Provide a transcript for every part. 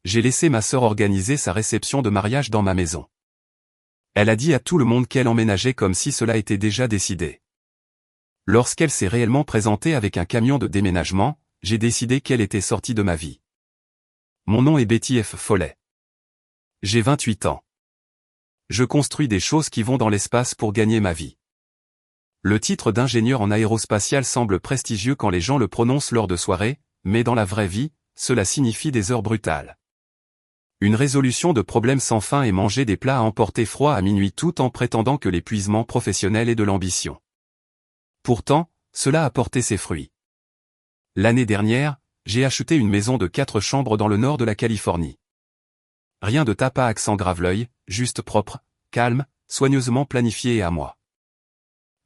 j'ai laissé ma sœur organiser sa réception de mariage dans ma maison. Elle a dit à tout le monde qu'elle emménageait comme si cela était déjà décidé. Lorsqu'elle s'est réellement présentée avec un camion de déménagement, j'ai décidé qu'elle était sortie de ma vie. Mon nom est Betty F. Follet. J'ai 28 ans. Je construis des choses qui vont dans l'espace pour gagner ma vie. Le titre d'ingénieur en aérospatial semble prestigieux quand les gens le prononcent lors de soirées, mais dans la vraie vie, cela signifie des heures brutales. Une résolution de problèmes sans fin et manger des plats à emporter froid à minuit tout en prétendant que l'épuisement professionnel est de l'ambition. Pourtant, cela a porté ses fruits. L'année dernière, j'ai acheté une maison de 4 chambres dans le nord de la Californie. Rien de tape à accent grave-l'œil, juste propre, calme, soigneusement planifié et à moi.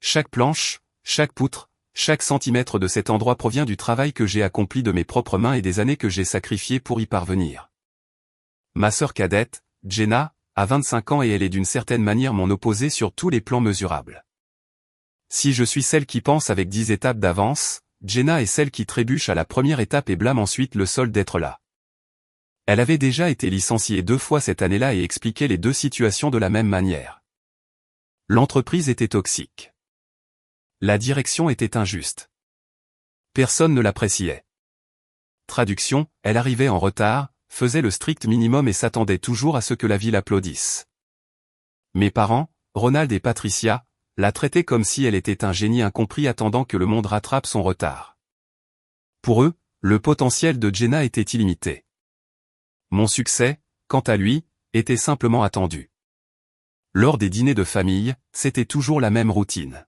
Chaque planche, chaque poutre, chaque centimètre de cet endroit provient du travail que j'ai accompli de mes propres mains et des années que j'ai sacrifiées pour y parvenir. Ma sœur cadette, Jenna, a 25 ans et elle est d'une certaine manière mon opposé sur tous les plans mesurables. Si je suis celle qui pense avec 10 étapes d'avance, Jenna est celle qui trébuche à la première étape et blâme ensuite le sol d'être là. Elle avait déjà été licenciée 2 fois cette année-là et expliquait les 2 situations de la même manière. L'entreprise était toxique. La direction était injuste. Personne ne l'appréciait. Traduction, elle arrivait en retard, faisait le strict minimum et s'attendait toujours à ce que la vie l'applaudisse. Mes parents, Ronald et Patricia, la traitaient comme si elle était un génie incompris attendant que le monde rattrape son retard. Pour eux, le potentiel de Jenna était illimité. Mon succès, quant à lui, était simplement attendu. Lors des dîners de famille, c'était toujours la même routine.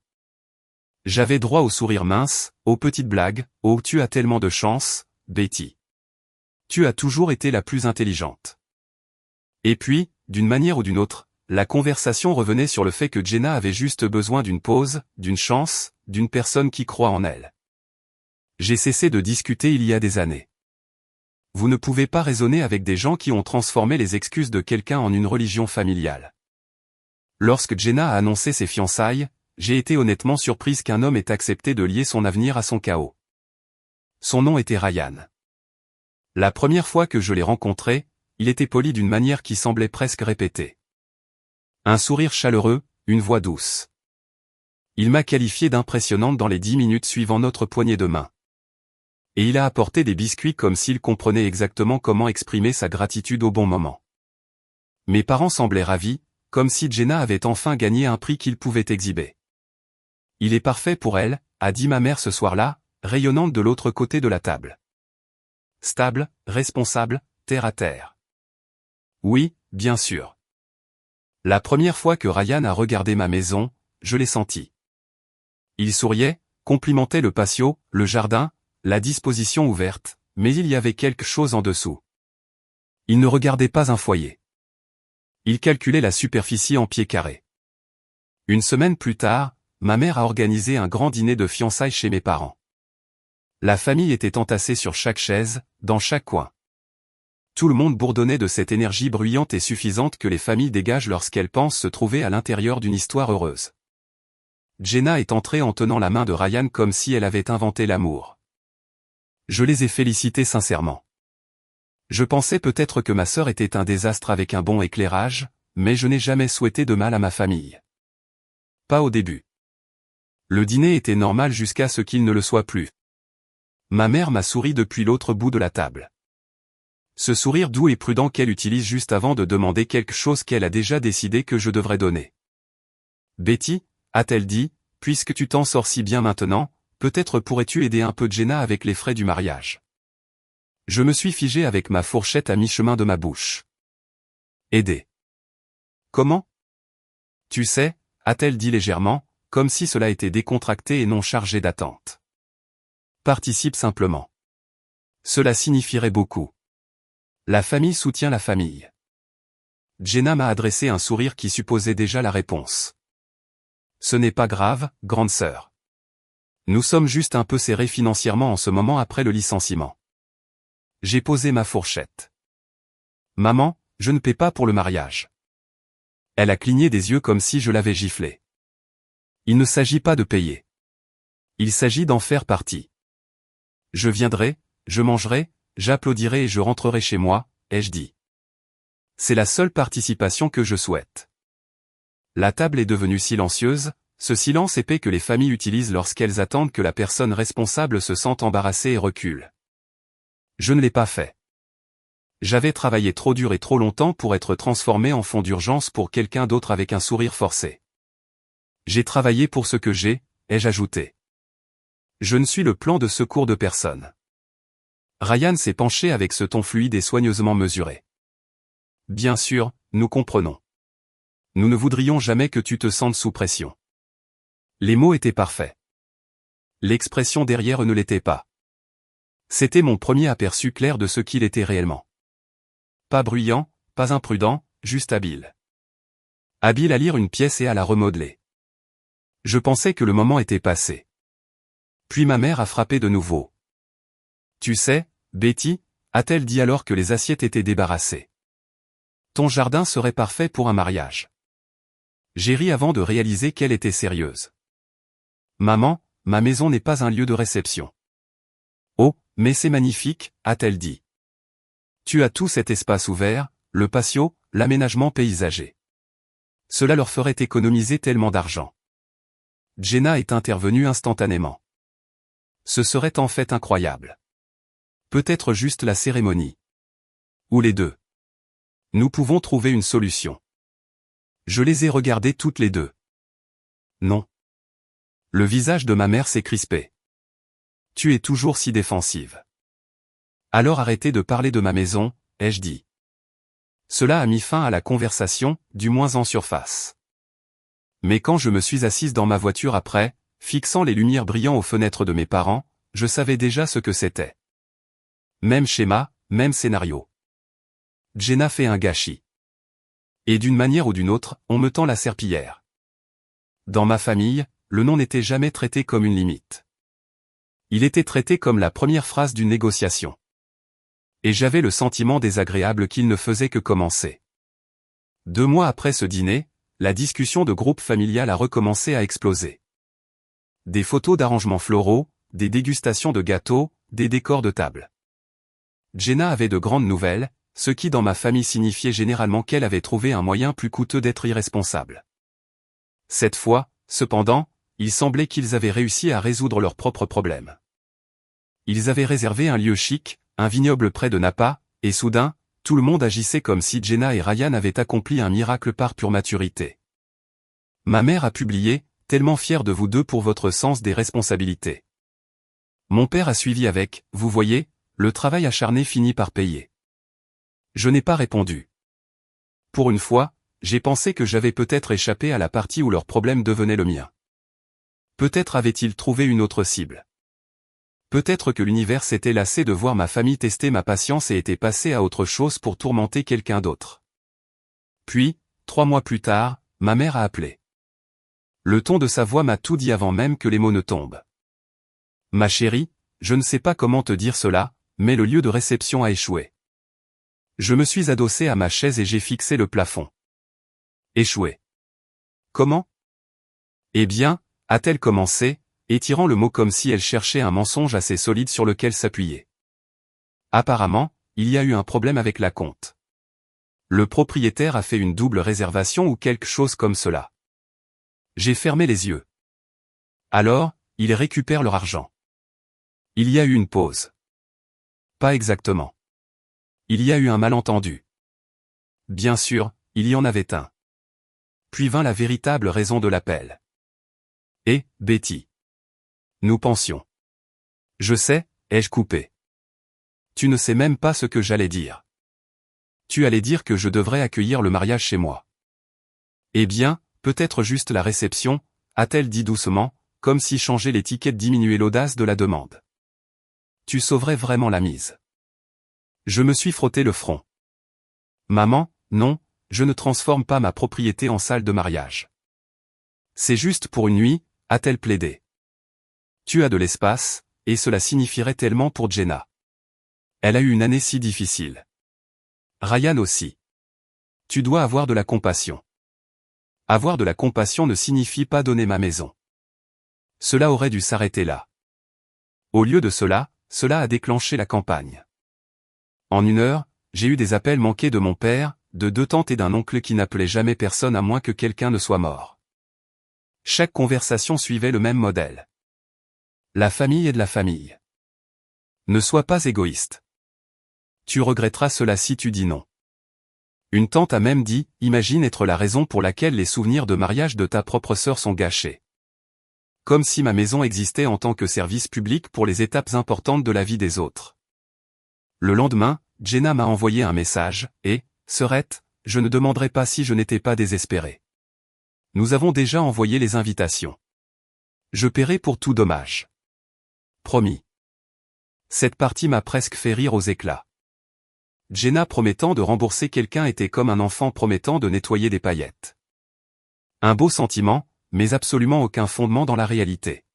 J'avais droit au sourire mince, aux petites blagues, au « tu as tellement de chance, Betty. Tu as toujours été la plus intelligente. » Et puis, d'une manière ou d'une autre, la conversation revenait sur le fait que Jenna avait juste besoin d'une pause, d'une chance, d'une personne qui croit en elle. J'ai cessé de discuter il y a des années. Vous ne pouvez pas raisonner avec des gens qui ont transformé les excuses de quelqu'un en une religion familiale. Lorsque Jenna a annoncé ses fiançailles, j'ai été honnêtement surprise qu'un homme ait accepté de lier son avenir à son chaos. Son nom était Ryan. La première fois que je l'ai rencontré, il était poli d'une manière qui semblait presque répétée. Un sourire chaleureux, une voix douce. Il m'a qualifié d'impressionnante dans les 10 minutes suivant notre poignée de main. Et il a apporté des biscuits comme s'il comprenait exactement comment exprimer sa gratitude au bon moment. Mes parents semblaient ravis, comme si Jenna avait enfin gagné un prix qu'il pouvait exhiber. Il est parfait pour elle, a dit ma mère ce soir-là, rayonnante de l'autre côté de la table. Stable, responsable, terre à terre. Oui, bien sûr. La première fois que Ryan a regardé ma maison, je l'ai senti. Il souriait, complimentait le patio, le jardin, la disposition ouverte, mais il y avait quelque chose en dessous. Il ne regardait pas un foyer. Il calculait la superficie en pieds carrés. Une semaine plus tard, ma mère a organisé un grand dîner de fiançailles chez mes parents. La famille était entassée sur chaque chaise, dans chaque coin. Tout le monde bourdonnait de cette énergie bruyante et suffisante que les familles dégagent lorsqu'elles pensent se trouver à l'intérieur d'une histoire heureuse. Jenna est entrée en tenant la main de Ryan comme si elle avait inventé l'amour. Je les ai félicités sincèrement. Je pensais peut-être que ma sœur était un désastre avec un bon éclairage, mais je n'ai jamais souhaité de mal à ma famille. Pas au début. Le dîner était normal jusqu'à ce qu'il ne le soit plus. Ma mère m'a souri depuis l'autre bout de la table. Ce sourire doux et prudent qu'elle utilise juste avant de demander quelque chose qu'elle a déjà décidé que je devrais donner. Betty, a-t-elle dit, puisque tu t'en sors si bien maintenant, peut-être pourrais-tu aider un peu Jenna avec les frais du mariage. Je me suis figé avec ma fourchette à mi-chemin de ma bouche. Aider. Comment? Tu sais, a-t-elle dit légèrement, comme si cela était décontracté et non chargé d'attente. Participe simplement. Cela signifierait beaucoup. La famille soutient la famille. Jenna m'a adressé un sourire qui supposait déjà la réponse. Ce n'est pas grave, grande sœur. Nous sommes juste un peu serrés financièrement en ce moment après le licenciement. J'ai posé ma fourchette. Maman, je ne paie pas pour le mariage. Elle a cligné des yeux comme si je l'avais giflé. Il ne s'agit pas de payer. Il s'agit d'en faire partie. Je viendrai, je mangerai, j'applaudirai et je rentrerai chez moi, ai-je dit. C'est la seule participation que je souhaite. La table est devenue silencieuse, ce silence épais que les familles utilisent lorsqu'elles attendent que la personne responsable se sente embarrassée et recule. Je ne l'ai pas fait. J'avais travaillé trop dur et trop longtemps pour être transformé en fond d'urgence pour quelqu'un d'autre avec un sourire forcé. J'ai travaillé pour ce que j'ai, ai-je ajouté. Je ne suis le plan de secours de personne. Ryan s'est penché avec ce ton fluide et soigneusement mesuré. Bien sûr, nous comprenons. Nous ne voudrions jamais que tu te sentes sous pression. Les mots étaient parfaits. L'expression derrière ne l'était pas. C'était mon premier aperçu clair de ce qu'il était réellement. Pas bruyant, pas imprudent, juste habile. Habile à lire une pièce et à la remodeler. Je pensais que le moment était passé. Puis ma mère a frappé de nouveau. Tu sais, Betty, a-t-elle dit alors que les assiettes étaient débarrassées. Ton jardin serait parfait pour un mariage. J'ai ri avant de réaliser qu'elle était sérieuse. Maman, ma maison n'est pas un lieu de réception. Oh, mais c'est magnifique, a-t-elle dit. Tu as tout cet espace ouvert, le patio, l'aménagement paysager. Cela leur ferait économiser tellement d'argent. Jenna est intervenue instantanément. Ce serait en fait incroyable. Peut-être juste la cérémonie. Ou les deux. Nous pouvons trouver une solution. Je les ai regardées toutes les deux. Non. Le visage de ma mère s'est crispé. Tu es toujours si défensive. Alors arrêtez de parler de ma maison, ai-je dit. Cela a mis fin à la conversation, du moins en surface. Mais quand je me suis assise dans ma voiture après, fixant les lumières brillantes aux fenêtres de mes parents, je savais déjà ce que c'était. Même schéma, même scénario. Jenna fait un gâchis. Et d'une manière ou d'une autre, on me tend la serpillière. Dans ma famille, le non n'était jamais traité comme une limite. Il était traité comme la première phrase d'une négociation. Et j'avais le sentiment désagréable qu'il ne faisait que commencer. 2 mois après ce dîner, la discussion de groupe familial a recommencé à exploser. Des photos d'arrangements floraux, des dégustations de gâteaux, des décors de table. Jenna avait de grandes nouvelles, ce qui dans ma famille signifiait généralement qu'elle avait trouvé un moyen plus coûteux d'être irresponsable. Cette fois, cependant, il semblait qu'ils avaient réussi à résoudre leurs propres problèmes. Ils avaient réservé un lieu chic, un vignoble près de Napa, et soudain, tout le monde agissait comme si Jenna et Ryan avaient accompli un miracle par pure maturité. Ma mère a publié, tellement fière de vous deux pour votre sens des responsabilités. Mon père a suivi avec, vous voyez, le travail acharné finit par payer. Je n'ai pas répondu. Pour une fois, j'ai pensé que j'avais peut-être échappé à la partie où leur problème devenait le mien. Peut-être avait-il trouvé une autre cible. Peut-être que l'univers s'était lassé de voir ma famille tester ma patience et était passé à autre chose pour tourmenter quelqu'un d'autre. Puis, 3 mois plus tard, ma mère a appelé. Le ton de sa voix m'a tout dit avant même que les mots ne tombent. Ma chérie, je ne sais pas comment te dire cela, mais le lieu de réception a échoué. Je me suis adossé à ma chaise et j'ai fixé le plafond. Échoué. Comment? Eh bien, a-t-elle commencé, étirant le mot comme si elle cherchait un mensonge assez solide sur lequel s'appuyer. Apparemment, il y a eu un problème avec la compte. Le propriétaire a fait une double réservation ou quelque chose comme cela. J'ai fermé les yeux. Alors, ils récupèrent leur argent. Il y a eu une pause. Pas exactement. Il y a eu un malentendu. Bien sûr, il y en avait un. Puis vint la véritable raison de l'appel. Et, Betty. Nous pensions. Je sais, ai-je coupé. Tu ne sais même pas ce que j'allais dire. Tu allais dire que je devrais accueillir le mariage chez moi. Eh bien, peut-être juste la réception, a-t-elle dit doucement, comme si changer l'étiquette diminuait l'audace de la demande. Tu sauverais vraiment la mise. Je me suis frotté le front. Maman, non, je ne transforme pas ma propriété en salle de mariage. C'est juste pour une nuit, a-t-elle plaidé. Tu as de l'espace, et cela signifierait tellement pour Jenna. Elle a eu une année si difficile. Ryan aussi. Tu dois avoir de la compassion. Avoir de la compassion ne signifie pas donner ma maison. Cela aurait dû s'arrêter là. Au lieu de cela, cela a déclenché la campagne. En 1 heure, J'ai eu des appels manqués de mon père, de 2 tantes et d'un oncle qui n'appelait jamais personne à moins que quelqu'un ne soit mort. Chaque conversation suivait le même modèle. La famille est de la famille. Ne sois pas égoïste. Tu regretteras cela si tu dis non. Une tante a même dit, imagine être la raison pour laquelle les souvenirs de mariage de ta propre sœur sont gâchés. Comme si ma maison existait en tant que service public pour les étapes importantes de la vie des autres. Le lendemain, Jenna m'a envoyé un message, et, sœurette, je ne demanderai pas si je n'étais pas désespéré. Nous avons déjà envoyé les invitations. Je paierai pour tout dommage. Promis. Cette partie m'a presque fait rire aux éclats. Jenna promettant de rembourser quelqu'un était comme un enfant promettant de nettoyer des paillettes. Un beau sentiment, mais absolument aucun fondement dans la réalité.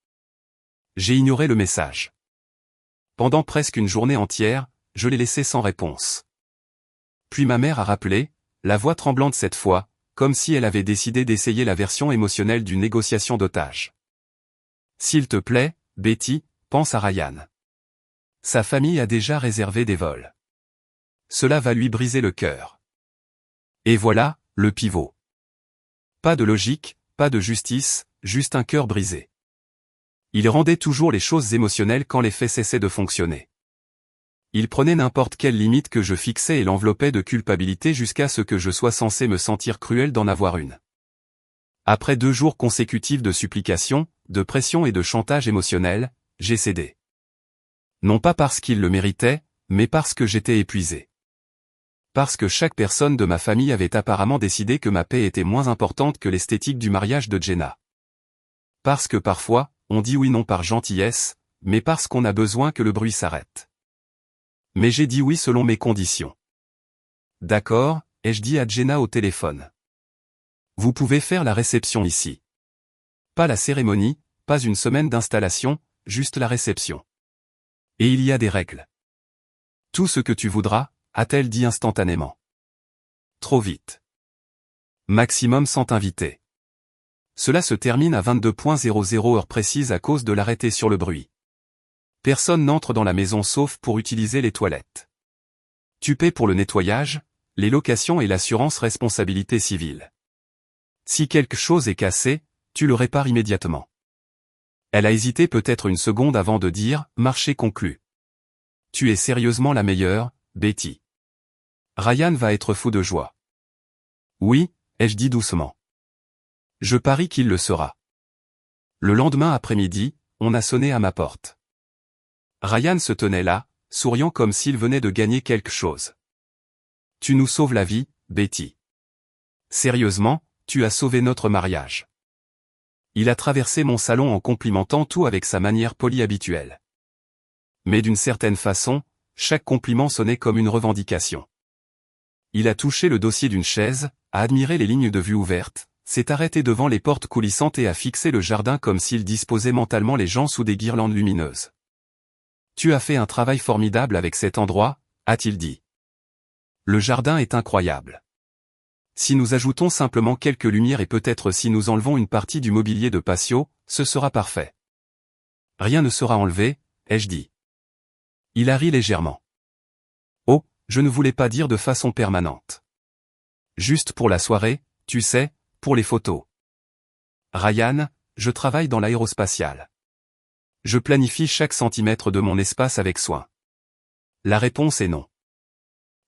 J'ai ignoré le message. Pendant presque une journée entière, je l'ai laissé sans réponse. Puis ma mère a rappelé, la voix tremblante cette fois, comme si elle avait décidé d'essayer la version émotionnelle d'une négociation d'otages. S'il te plaît, Betty, pense à Ryan. Sa famille a déjà réservé des vols. Cela va lui briser le cœur. Et voilà, le pivot. Pas de logique, pas de justice, juste un cœur brisé. Il rendait toujours les choses émotionnelles quand les faits cessaient de fonctionner. Il prenait n'importe quelle limite que je fixais et l'enveloppait de culpabilité jusqu'à ce que je sois censé me sentir cruel d'en avoir une. Après 2 jours consécutifs de supplications, de pression et de chantage émotionnel, j'ai cédé. Non pas parce qu'il le méritait, mais parce que j'étais épuisé. Parce que chaque personne de ma famille avait apparemment décidé que ma paix était moins importante que l'esthétique du mariage de Jenna. Parce que parfois, on dit oui non par gentillesse, mais parce qu'on a besoin que le bruit s'arrête. Mais j'ai dit oui selon mes conditions. D'accord, ai-je dit à Jenna au téléphone. Vous pouvez faire la réception ici. Pas la cérémonie, pas une semaine d'installation, juste la réception. Et il y a des règles. Tout ce que tu voudras, a-t-elle dit instantanément. Trop vite. Maximum 100 invités. Cela se termine à 22:00 heure précise à cause de l'arrêté sur le bruit. Personne n'entre dans la maison sauf pour utiliser les toilettes. Tu paies pour le nettoyage, les locations et l'assurance responsabilité civile. Si quelque chose est cassé, tu le répares immédiatement. Elle a hésité peut-être une seconde avant de dire « marché conclu ». Tu es sérieusement la meilleure, Betty. Ryan va être fou de joie. Oui, ai-je dit doucement. Je parie qu'il le sera. Le lendemain après-midi, on a sonné à ma porte. Ryan se tenait là, souriant comme s'il venait de gagner quelque chose. Tu nous sauves la vie, Betty. Sérieusement, tu as sauvé notre mariage. Il a traversé mon salon en complimentant tout avec sa manière polie habituelle. Mais d'une certaine façon, chaque compliment sonnait comme une revendication. Il a touché le dossier d'une chaise, a admiré les lignes de vue ouvertes, s'est arrêté devant les portes coulissantes et a fixé le jardin comme s'il disposait mentalement les gens sous des guirlandes lumineuses. Tu as fait un travail formidable avec cet endroit, a-t-il dit. Le jardin est incroyable. Si nous ajoutons simplement quelques lumières et peut-être si nous enlevons une partie du mobilier de patio, ce sera parfait. Rien ne sera enlevé, ai-je dit. Il a ri légèrement. Oh, je ne voulais pas dire de façon permanente. Juste pour la soirée, tu sais, pour les photos. Ryan, je travaille dans l'aérospatiale. Je planifie chaque centimètre de mon espace avec soin. La réponse est non.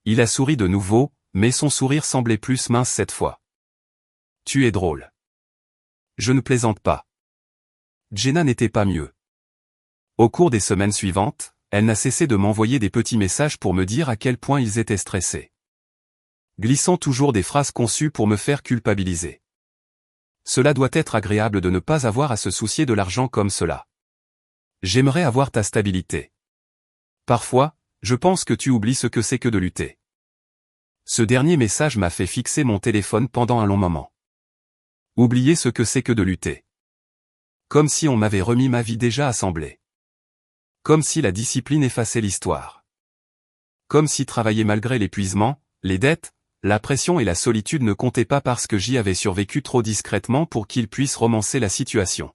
Il a souri de nouveau, mais son sourire semblait plus mince cette fois. Tu es drôle. Je ne plaisante pas. Jenna n'était pas mieux. Au cours des semaines suivantes, elle n'a cessé de m'envoyer des petits messages pour me dire à quel point ils étaient stressés. Glissant toujours des phrases conçues pour me faire culpabiliser. Cela doit être agréable de ne pas avoir à se soucier de l'argent comme cela. J'aimerais avoir ta stabilité. Parfois, je pense que tu oublies ce que c'est que de lutter. Ce dernier message m'a fait fixer mon téléphone pendant un long moment. Oublier ce que c'est que de lutter. Comme si on m'avait remis ma vie déjà assemblée. Comme si la discipline effaçait l'histoire. Comme si travailler malgré l'épuisement, les dettes, la pression et la solitude ne comptaient pas parce que j'y avais survécu trop discrètement pour qu'ils puissent romancer la situation.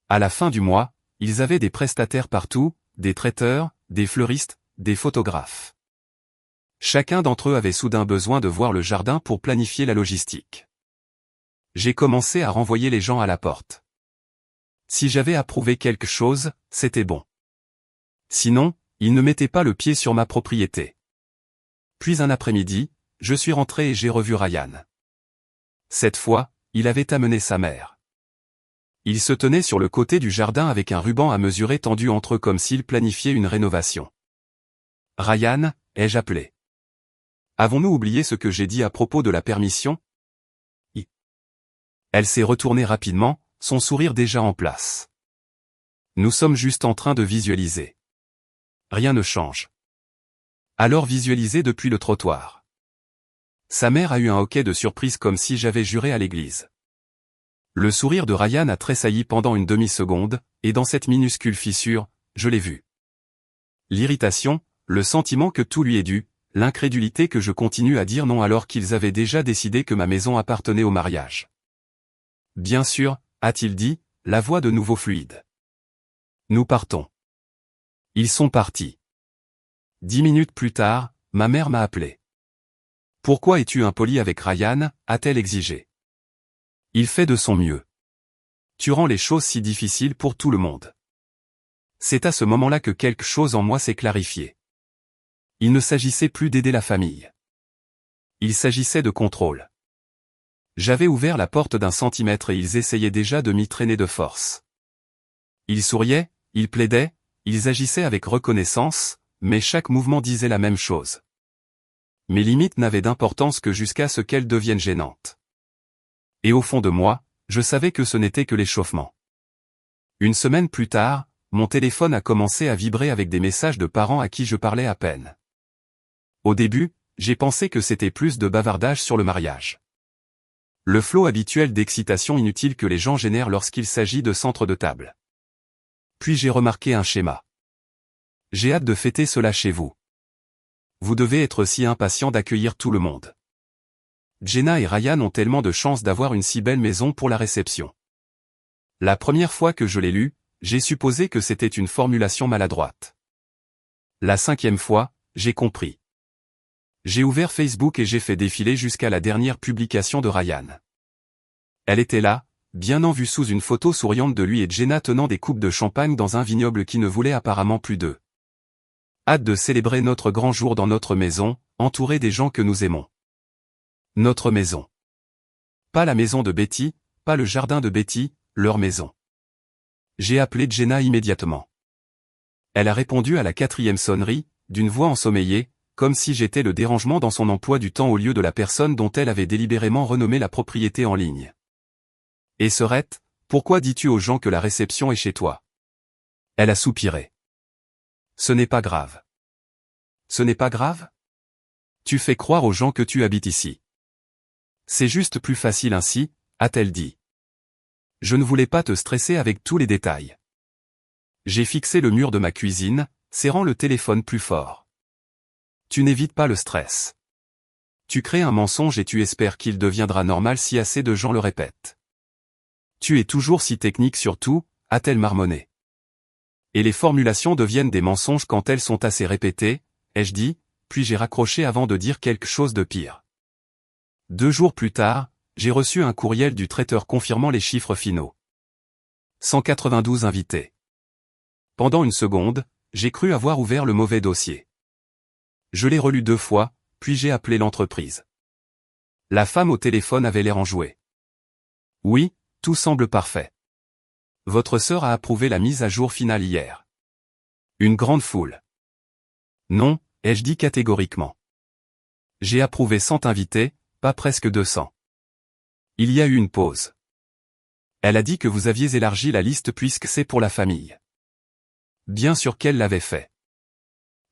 À la fin du mois, ils avaient des prestataires partout, des traiteurs, des fleuristes, des photographes. Chacun d'entre eux avait soudain besoin de voir le jardin pour planifier la logistique. J'ai commencé à renvoyer les gens à la porte. Si j'avais approuvé quelque chose, c'était bon. Sinon, ils ne mettaient pas le pied sur ma propriété. Puis un après-midi, je suis rentré et j'ai revu Ryan. Cette fois, il avait amené sa mère. Il se tenait sur le côté du jardin avec un ruban à mesurer tendu entre eux comme s'il planifiait une rénovation. « Ryan » ai-je appelé. « Avons-nous oublié ce que j'ai dit à propos de la permission ?» Elle s'est retournée rapidement, son sourire déjà en place. « Nous sommes juste en train de visualiser. Rien ne change. » Alors visualiser depuis le trottoir. Sa mère a eu un hoquet de surprise comme si j'avais juré à l'église. Le sourire de Ryan a tressailli pendant une demi-seconde, et dans cette minuscule fissure, je l'ai vu. L'irritation, le sentiment que tout lui est dû, l'incrédulité que je continue à dire non alors qu'ils avaient déjà décidé que ma maison appartenait au mariage. Bien sûr, a-t-il dit, la voix de nouveau fluide. Nous partons. Ils sont partis. 10 minutes plus tard, ma mère m'a appelé. Pourquoi es-tu impoli avec Ryan, a-t-elle exigé. Il fait de son mieux. Tu rends les choses si difficiles pour tout le monde. C'est à ce moment-là que quelque chose en moi s'est clarifié. Il ne s'agissait plus d'aider la famille. Il s'agissait de contrôle. J'avais ouvert la porte d'1 centimètre et ils essayaient déjà de m'y traîner de force. Ils souriaient, ils plaidaient, ils agissaient avec reconnaissance, mais chaque mouvement disait la même chose. Mes limites n'avaient d'importance que jusqu'à ce qu'elles deviennent gênantes. Et au fond de moi, je savais que ce n'était que l'échauffement. Une semaine plus tard, mon téléphone a commencé à vibrer avec des messages de parents à qui je parlais à peine. Au début, j'ai pensé que c'était plus de bavardage sur le mariage. Le flot habituel d'excitation inutile que les gens génèrent lorsqu'il s'agit de centre de table. Puis j'ai remarqué un schéma. J'ai hâte de fêter cela chez vous. Vous devez être si impatient d'accueillir tout le monde. Jenna et Ryan ont tellement de chance d'avoir une si belle maison pour la réception. La première fois que je l'ai lu, j'ai supposé que c'était une formulation maladroite. La 5e fois, j'ai compris. J'ai ouvert Facebook et j'ai fait défiler jusqu'à la dernière publication de Ryan. Elle était là, bien en vue sous une photo souriante de lui et Jenna tenant des coupes de champagne dans un vignoble qui ne voulait apparemment plus d'eux. Hâte de célébrer notre grand jour dans notre maison, entourés des gens que nous aimons. Notre maison. Pas la maison de Betty, pas le jardin de Betty, leur maison. J'ai appelé Jenna immédiatement. Elle a répondu à la 4e sonnerie, d'une voix ensommeillée, comme si j'étais le dérangement dans son emploi du temps au lieu de la personne dont elle avait délibérément renommé la propriété en ligne. Et Serette, pourquoi dis-tu aux gens que la réception est chez toi? Elle a soupiré. Ce n'est pas grave. Ce n'est pas grave? Tu fais croire aux gens que tu habites ici. C'est juste plus facile ainsi, a-t-elle dit. Je ne voulais pas te stresser avec tous les détails. J'ai fixé le mur de ma cuisine, serrant le téléphone plus fort. Tu n'évites pas le stress. Tu crées un mensonge et tu espères qu'il deviendra normal si assez de gens le répètent. Tu es toujours si technique sur tout, a-t-elle marmonné. Et les formulations deviennent des mensonges quand elles sont assez répétées, ai-je dit, puis j'ai raccroché avant de dire quelque chose de pire. 2 jours plus tard, j'ai reçu un courriel du traiteur confirmant les chiffres finaux. 192 invités. Pendant une seconde, j'ai cru avoir ouvert le mauvais dossier. Je l'ai relu 2 fois, puis j'ai appelé l'entreprise. La femme au téléphone avait l'air enjouée. Oui, tout semble parfait. Votre sœur a approuvé la mise à jour finale hier. Une grande foule. Non, ai-je dit catégoriquement. J'ai approuvé 100 invités, pas presque 200. Il y a eu une pause. Elle a dit que vous aviez élargi la liste puisque c'est pour la famille. Bien sûr qu'elle l'avait fait.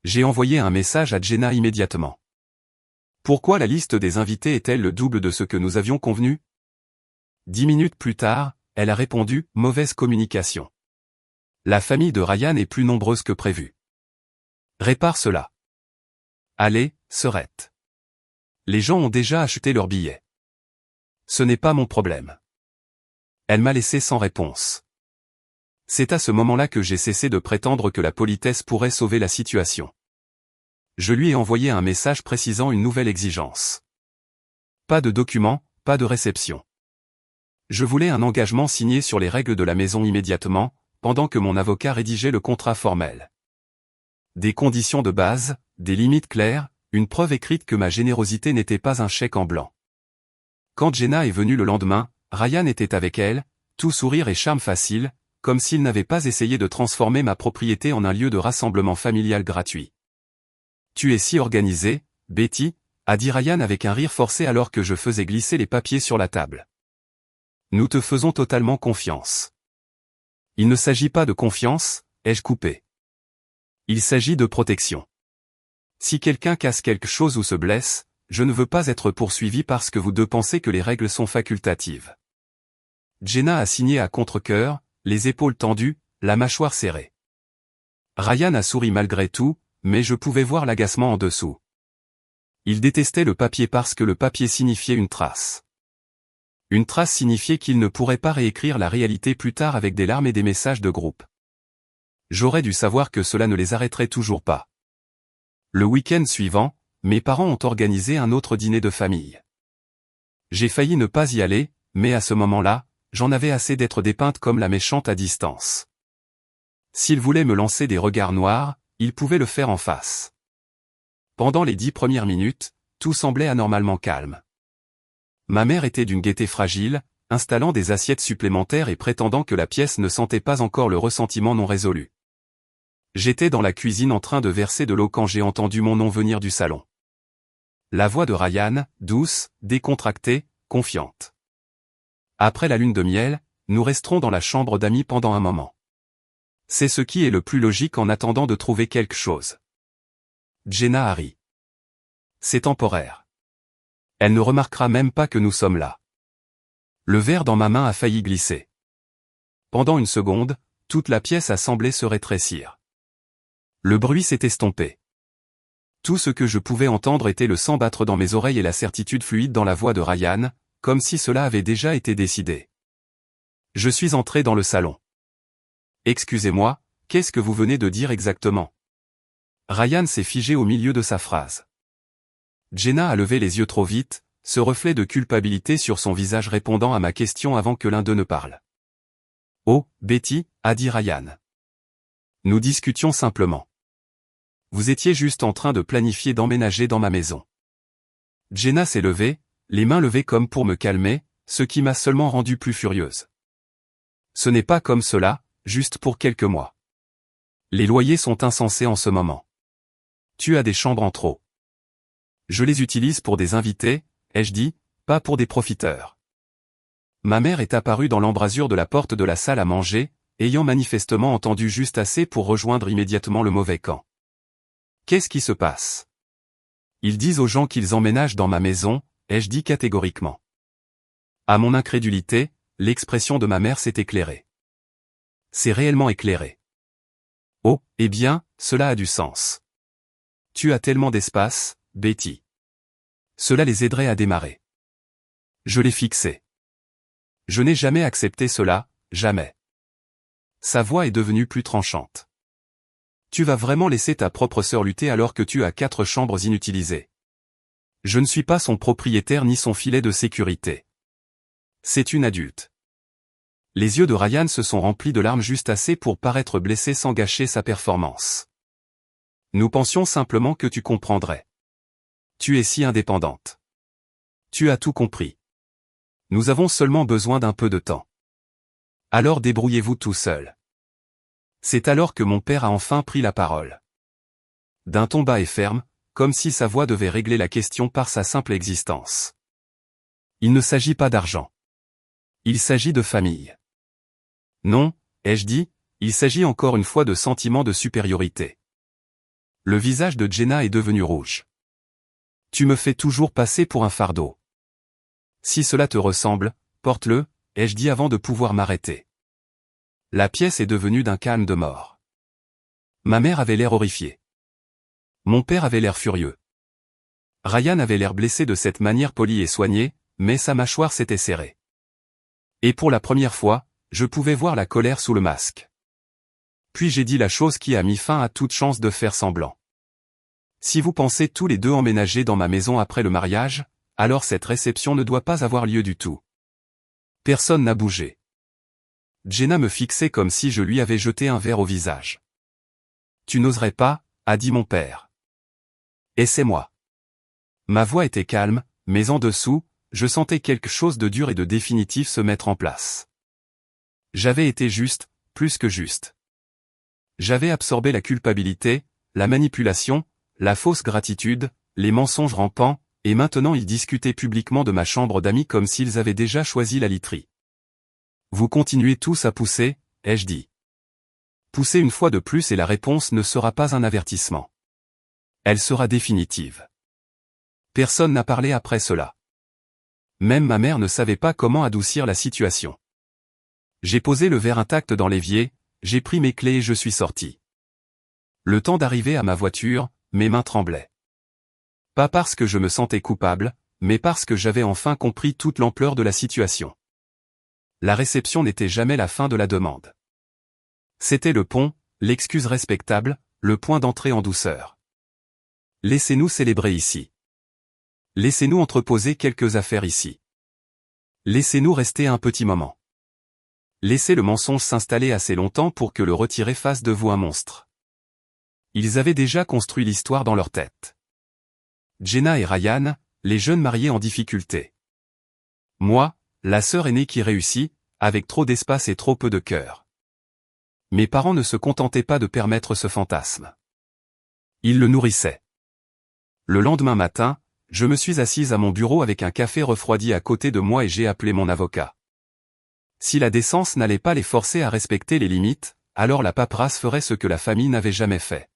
J'ai envoyé un message à Jenna immédiatement. Pourquoi la liste des invités est-elle le double de ce que nous avions convenu? 10 minutes plus tard, elle a répondu, mauvaise communication. La famille de Ryan est plus nombreuse que prévu. Répare cela. Allez, Serette. Les gens ont déjà acheté leurs billets. Ce n'est pas mon problème. Elle m'a laissé sans réponse. C'est à ce moment-là que j'ai cessé de prétendre que la politesse pourrait sauver la situation. Je lui ai envoyé un message précisant une nouvelle exigence. Pas de document, pas de réception. Je voulais un engagement signé sur les règles de la maison immédiatement, pendant que mon avocat rédigeait le contrat formel. Des conditions de base, des limites claires, une preuve écrite que ma générosité n'était pas un chèque en blanc. Quand Jenna est venue le lendemain, Ryan était avec elle, tout sourire et charme facile, comme s'il n'avait pas essayé de transformer ma propriété en un lieu de rassemblement familial gratuit. « Tu es si organisée, Betty », a dit Ryan avec un rire forcé alors que je faisais glisser les papiers sur la table. « Nous te faisons totalement confiance. » « Il ne s'agit pas de confiance, ai-je coupé. Il s'agit de protection. Si quelqu'un casse quelque chose ou se blesse, je ne veux pas être poursuivi parce que vous deux pensez que les règles sont facultatives. » Jenna a signé à contre-cœur, les épaules tendues, la mâchoire serrée. Ryan a souri malgré tout, mais je pouvais voir l'agacement en dessous. Il détestait le papier parce que le papier signifiait une trace. Une trace signifiait qu'il ne pourrait pas réécrire la réalité plus tard avec des larmes et des messages de groupe. J'aurais dû savoir que cela ne les arrêterait toujours pas. Le week-end suivant, mes parents ont organisé un autre dîner de famille. J'ai failli ne pas y aller, mais à ce moment-là, j'en avais assez d'être dépeinte comme la méchante à distance. S'ils voulaient me lancer des regards noirs, ils pouvaient le faire en face. Pendant les 10 premières minutes, tout semblait anormalement calme. Ma mère était d'une gaieté fragile, installant des assiettes supplémentaires et prétendant que la pièce ne sentait pas encore le ressentiment non résolu. J'étais dans la cuisine en train de verser de l'eau quand j'ai entendu mon nom venir du salon. La voix de Ryan, douce, décontractée, confiante. Après la lune de miel, nous resterons dans la chambre d'amis pendant un moment. C'est ce qui est le plus logique en attendant de trouver quelque chose. Jenna a ri. C'est temporaire. Elle ne remarquera même pas que nous sommes là. Le verre dans ma main a failli glisser. Pendant une seconde, toute la pièce a semblé se rétrécir. Le bruit s'est estompé. Tout ce que je pouvais entendre était le sang battre dans mes oreilles et la certitude fluide dans la voix de Ryan, comme si cela avait déjà été décidé. Je suis entré dans le salon. « Excusez-moi, qu'est-ce que vous venez de dire exactement ?» Ryan s'est figé au milieu de sa phrase. Jenna a levé les yeux trop vite, ce reflet de culpabilité sur son visage répondant à ma question avant que l'un d'eux ne parle. « Oh, Betty » a dit Ryan. Nous discutions simplement. Vous étiez juste en train de planifier d'emménager dans ma maison. Jenna s'est levée, les mains levées comme pour me calmer, ce qui m'a seulement rendue plus furieuse. Ce n'est pas comme cela, juste pour quelques mois. Les loyers sont insensés en ce moment. Tu as des chambres en trop. Je les utilise pour des invités, ai-je dit, pas pour des profiteurs. Ma mère est apparue dans l'embrasure de la porte de la salle à manger, ayant manifestement entendu juste assez pour rejoindre immédiatement le mauvais camp. Qu'est-ce qui se passe? Ils disent aux gens qu'ils emménagent dans ma maison, ai-je dit catégoriquement. À mon incrédulité, l'expression de ma mère s'est éclairée. C'est réellement éclairé. Oh, eh bien, cela a du sens. Tu as tellement d'espace, Betty. Cela les aiderait à démarrer. Je l'ai fixé. Je n'ai jamais accepté cela, jamais. Sa voix est devenue plus tranchante. Tu vas vraiment laisser ta propre sœur lutter alors que tu as 4 chambres inutilisées. Je ne suis pas son propriétaire ni son filet de sécurité. C'est une adulte. Les yeux de Ryan se sont remplis de larmes juste assez pour paraître blessé sans gâcher sa performance. Nous pensions simplement que tu comprendrais. Tu es si indépendante. Tu as tout compris. Nous avons seulement besoin d'un peu de temps. Alors débrouillez-vous tout seul. C'est alors que mon père a enfin pris la parole. D'un ton bas et ferme, comme si sa voix devait régler la question par sa simple existence. Il ne s'agit pas d'argent. Il s'agit de famille. Non, ai-je dit, il s'agit encore une fois de sentiment de supériorité. Le visage de Jenna est devenu rouge. Tu me fais toujours passer pour un fardeau. Si cela te ressemble, porte-le, ai-je dit avant de pouvoir m'arrêter. La pièce est devenue d'un calme de mort. Ma mère avait l'air horrifiée. Mon père avait l'air furieux. Ryan avait l'air blessé de cette manière polie et soignée, mais sa mâchoire s'était serrée. Et pour la première fois, je pouvais voir la colère sous le masque. Puis j'ai dit la chose qui a mis fin à toute chance de faire semblant. Si vous pensez tous les deux emménager dans ma maison après le mariage, alors cette réception ne doit pas avoir lieu du tout. Personne n'a bougé. Jenna me fixait comme si je lui avais jeté un verre au visage. Tu n'oserais pas, a dit mon père. Et c'est moi. Ma voix était calme, mais en dessous, je sentais quelque chose de dur et de définitif se mettre en place. J'avais été juste, plus que juste. J'avais absorbé la culpabilité, la manipulation, la fausse gratitude, les mensonges rampants, et maintenant ils discutaient publiquement de ma chambre d'amis comme s'ils avaient déjà choisi la literie. Vous continuez tous à pousser, ai-je dit. Poussez une fois de plus et la réponse ne sera pas un avertissement. Elle sera définitive. Personne n'a parlé après cela. Même ma mère ne savait pas comment adoucir la situation. J'ai posé le verre intact dans l'évier, j'ai pris mes clés et je suis sorti. Le temps d'arriver à ma voiture, mes mains tremblaient. Pas parce que je me sentais coupable, mais parce que j'avais enfin compris toute l'ampleur de la situation. La réception n'était jamais la fin de la demande. C'était le pont, l'excuse respectable, le point d'entrée en douceur. Laissez-nous célébrer ici. Laissez-nous entreposer quelques affaires ici. Laissez-nous rester un petit moment. Laissez le mensonge s'installer assez longtemps pour que le retiré fasse de vous un monstre. Ils avaient déjà construit l'histoire dans leur tête. Jenna et Ryan, les jeunes mariés en difficulté. Moi, la sœur aînée qui réussit, avec trop d'espace et trop peu de cœur. Mes parents ne se contentaient pas de permettre ce fantasme. Ils le nourrissaient. Le lendemain matin, je me suis assise à mon bureau avec un café refroidi à côté de moi et j'ai appelé mon avocat. Si la décence n'allait pas les forcer à respecter les limites, alors la paperasse ferait ce que la famille n'avait jamais fait.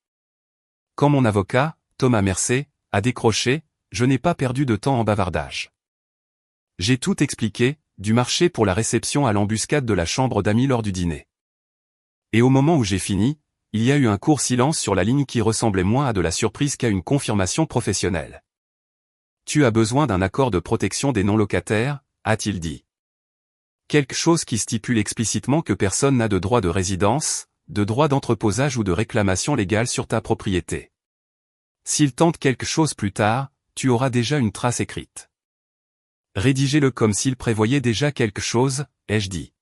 Quand mon avocat, Thomas Mercé, a décroché, je n'ai pas perdu de temps en bavardage. J'ai tout expliqué, du marché pour la réception à l'embuscade de la chambre d'amis lors du dîner. Et au moment où j'ai fini, il y a eu un court silence sur la ligne qui ressemblait moins à de la surprise qu'à une confirmation professionnelle. Tu as besoin d'un accord de protection des non-locataires, a-t-il dit. Quelque chose qui stipule explicitement que personne n'a de droit de résidence, de droit d'entreposage ou de réclamation légale sur ta propriété. S'il tente quelque chose plus tard, tu auras déjà une trace écrite. Rédigez-le comme s'il prévoyait déjà quelque chose, ai-je dit.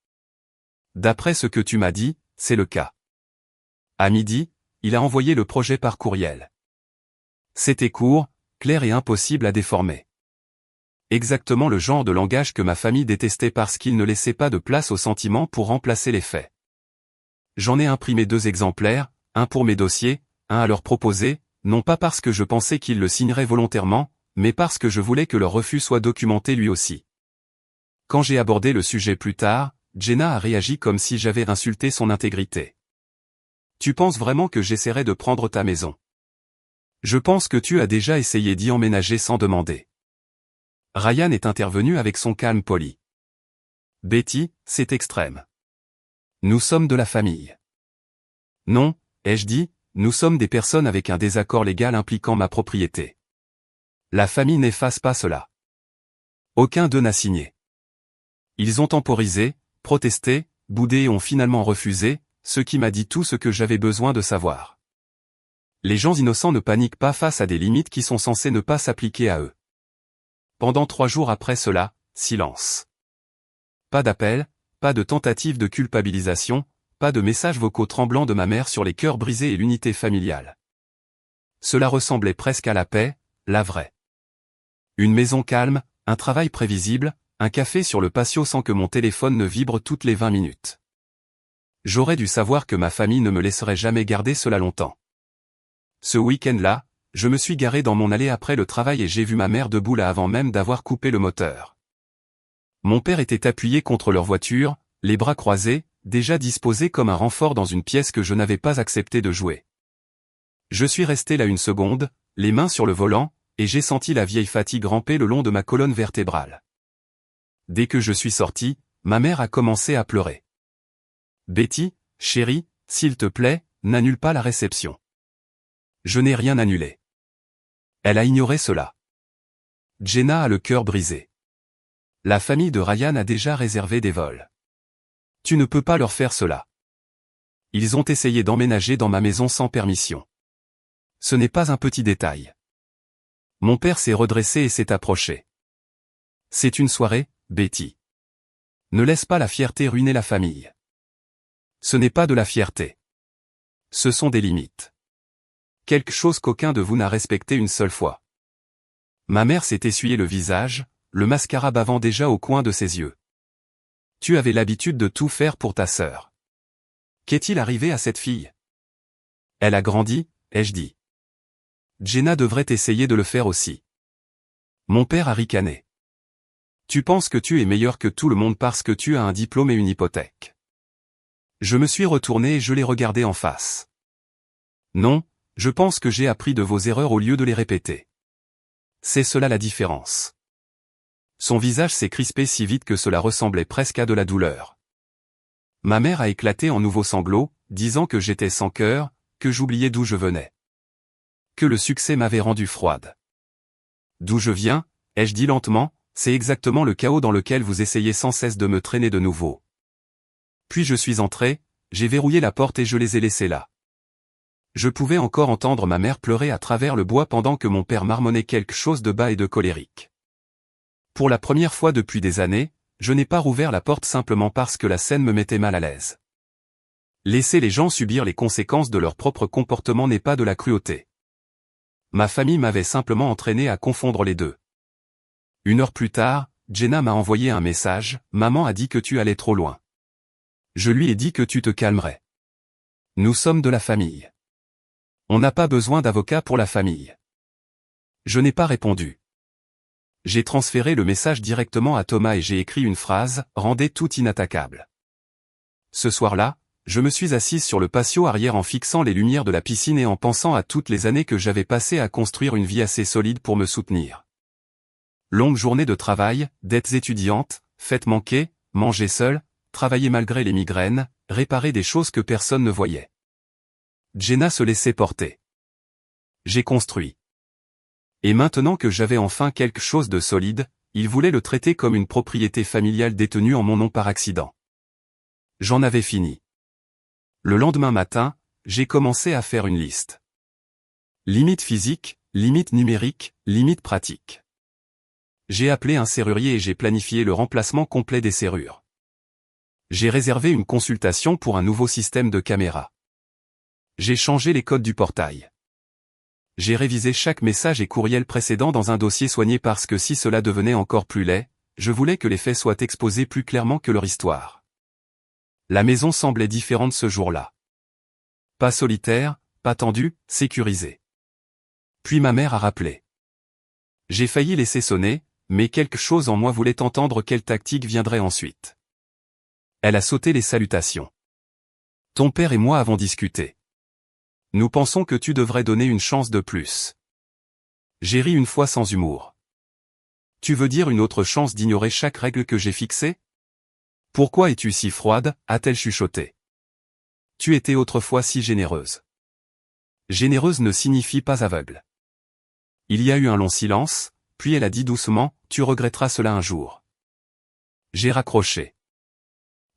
D'après ce que tu m'as dit, c'est le cas. À midi, il a envoyé le projet par courriel. C'était court, clair et impossible à déformer. Exactement le genre de langage que ma famille détestait parce qu'il ne laissait pas de place aux sentiments pour remplacer les faits. J'en ai imprimé 2 exemplaires, un pour mes dossiers, un à leur proposer, non pas parce que je pensais qu'ils le signeraient volontairement, mais parce que je voulais que leur refus soit documenté lui aussi. Quand j'ai abordé le sujet plus tard, Jenna a réagi comme si j'avais insulté son intégrité. Tu penses vraiment que j'essaierai de prendre ta maison? Je pense que tu as déjà essayé d'y emménager sans demander. Ryan est intervenu avec son calme poli. Betty, c'est extrême. Nous sommes de la famille. Non, ai-je dit, nous sommes des personnes avec un désaccord légal impliquant ma propriété. La famille n'efface pas cela. Aucun d'eux n'a signé. Ils ont temporisé, protesté, boudé et ont finalement refusé, ce qui m'a dit tout ce que j'avais besoin de savoir. Les gens innocents ne paniquent pas face à des limites qui sont censées ne pas s'appliquer à eux. Pendant 3 jours après cela, silence. Pas d'appel, pas de tentative de culpabilisation, pas de messages vocaux tremblants de ma mère sur les cœurs brisés et l'unité familiale. Cela ressemblait presque à la paix, la vraie. Une maison calme, un travail prévisible, un café sur le patio sans que mon téléphone ne vibre toutes les 20 minutes. J'aurais dû savoir que ma famille ne me laisserait jamais garder cela longtemps. Ce week-end-là, je me suis garé dans mon allée après le travail et j'ai vu ma mère debout là avant même d'avoir coupé le moteur. Mon père était appuyé contre leur voiture, les bras croisés, déjà disposé comme un renfort dans une pièce que je n'avais pas accepté de jouer. Je suis resté là 1 seconde, les mains sur le volant, et j'ai senti la vieille fatigue ramper le long de ma colonne vertébrale. Dès que je suis sorti, ma mère a commencé à pleurer. Betty, chérie, s'il te plaît, n'annule pas la réception. Je n'ai rien annulé. Elle a ignoré cela. Jenna a le cœur brisé. La famille de Ryan a déjà réservé des vols. Tu ne peux pas leur faire cela. Ils ont essayé d'emménager dans ma maison sans permission. Ce n'est pas un petit détail. Mon père s'est redressé et s'est approché. C'est une soirée, Betty. Ne laisse pas la fierté ruiner la famille. Ce n'est pas de la fierté. Ce sont des limites. Quelque chose qu'aucun de vous n'a respecté une seule fois. Ma mère s'est essuyé le visage, le mascara bavant déjà au coin de ses yeux. Tu avais l'habitude de tout faire pour ta sœur. Qu'est-il arrivé à cette fille? Elle a grandi, ai-je dit. Jenna devrait essayer de le faire aussi. Mon père a ricané. Tu penses que tu es meilleur que tout le monde parce que tu as un diplôme et une hypothèque. Je me suis retourné et je l'ai regardé en face. Non, je pense que j'ai appris de vos erreurs au lieu de les répéter. C'est cela la différence. Son visage s'est crispé si vite que cela ressemblait presque à de la douleur. Ma mère a éclaté en nouveaux sanglots, disant que j'étais sans cœur, que j'oubliais d'où je venais. Que le succès m'avait rendu froide. D'où je viens, ai-je dit lentement, c'est exactement le chaos dans lequel vous essayez sans cesse de me traîner de nouveau. Puis je suis entré, j'ai verrouillé la porte et je les ai laissés là. Je pouvais encore entendre ma mère pleurer à travers le bois pendant que mon père marmonnait quelque chose de bas et de colérique. Pour la première fois depuis des années, je n'ai pas rouvert la porte simplement parce que la scène me mettait mal à l'aise. Laisser les gens subir les conséquences de leur propre comportement n'est pas de la cruauté. Ma famille m'avait simplement entraîné à confondre les deux. 1 heure plus tard, Jenna m'a envoyé un message, « Maman a dit que tu allais trop loin. » Je lui ai dit que tu te calmerais. Nous sommes de la famille. On n'a pas besoin d'avocat pour la famille. Je n'ai pas répondu. J'ai transféré le message directement à Thomas et j'ai écrit une phrase, « Rendez tout inattaquable. » Ce soir-là, je me suis assise sur le patio arrière en fixant les lumières de la piscine et en pensant à toutes les années que j'avais passées à construire une vie assez solide pour me soutenir. Longue journée de travail, dettes étudiantes, fêtes manquées, manger seul, travailler malgré les migraines, réparer des choses que personne ne voyait. Jenna se laissait porter. J'ai construit. Et maintenant que j'avais enfin quelque chose de solide, il voulait le traiter comme une propriété familiale détenue en mon nom par accident. J'en avais fini. Le lendemain matin, j'ai commencé à faire une liste. Limite physique, limite numérique, limite pratique. J'ai appelé un serrurier et j'ai planifié le remplacement complet des serrures. J'ai réservé une consultation pour un nouveau système de caméra. J'ai changé les codes du portail. J'ai révisé chaque message et courriel précédent dans un dossier soigné parce que si cela devenait encore plus laid, je voulais que les faits soient exposés plus clairement que leur histoire. La maison semblait différente ce jour-là. Pas solitaire, pas tendue, sécurisée. Puis ma mère a rappelé. J'ai failli laisser sonner, mais quelque chose en moi voulait entendre quelle tactique viendrait ensuite. Elle a sauté les salutations. Ton père et moi avons discuté. Nous pensons que tu devrais donner une chance de plus. J'ai ri une fois sans humour. Tu veux dire une autre chance d'ignorer chaque règle que j'ai fixée? Pourquoi es-tu si froide, a-t-elle chuchoté. Tu étais autrefois si généreuse. Généreuse ne signifie pas aveugle. Il y a eu un long silence, puis elle a dit doucement, tu regretteras cela un jour. J'ai raccroché.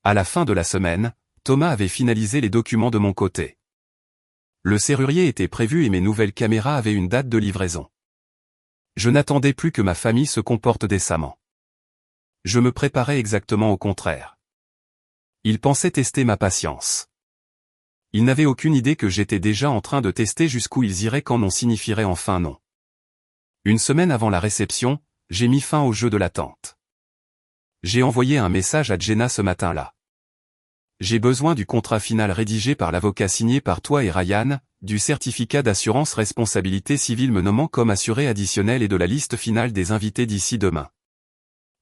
À la fin de la semaine, Thomas avait finalisé les documents de mon côté. Le serrurier était prévu et mes nouvelles caméras avaient une date de livraison. Je n'attendais plus que ma famille se comporte décemment. Je me préparais exactement au contraire. Ils pensaient tester ma patience. Ils n'avaient aucune idée que j'étais déjà en train de tester jusqu'où ils iraient quand non signifierait enfin non. 1 semaine avant la réception, j'ai mis fin au jeu de l'attente. J'ai envoyé un message à Jenna ce matin-là. J'ai besoin du contrat final rédigé par l'avocat signé par toi et Ryan, du certificat d'assurance responsabilité civile me nommant comme assuré additionnel et de la liste finale des invités d'ici demain.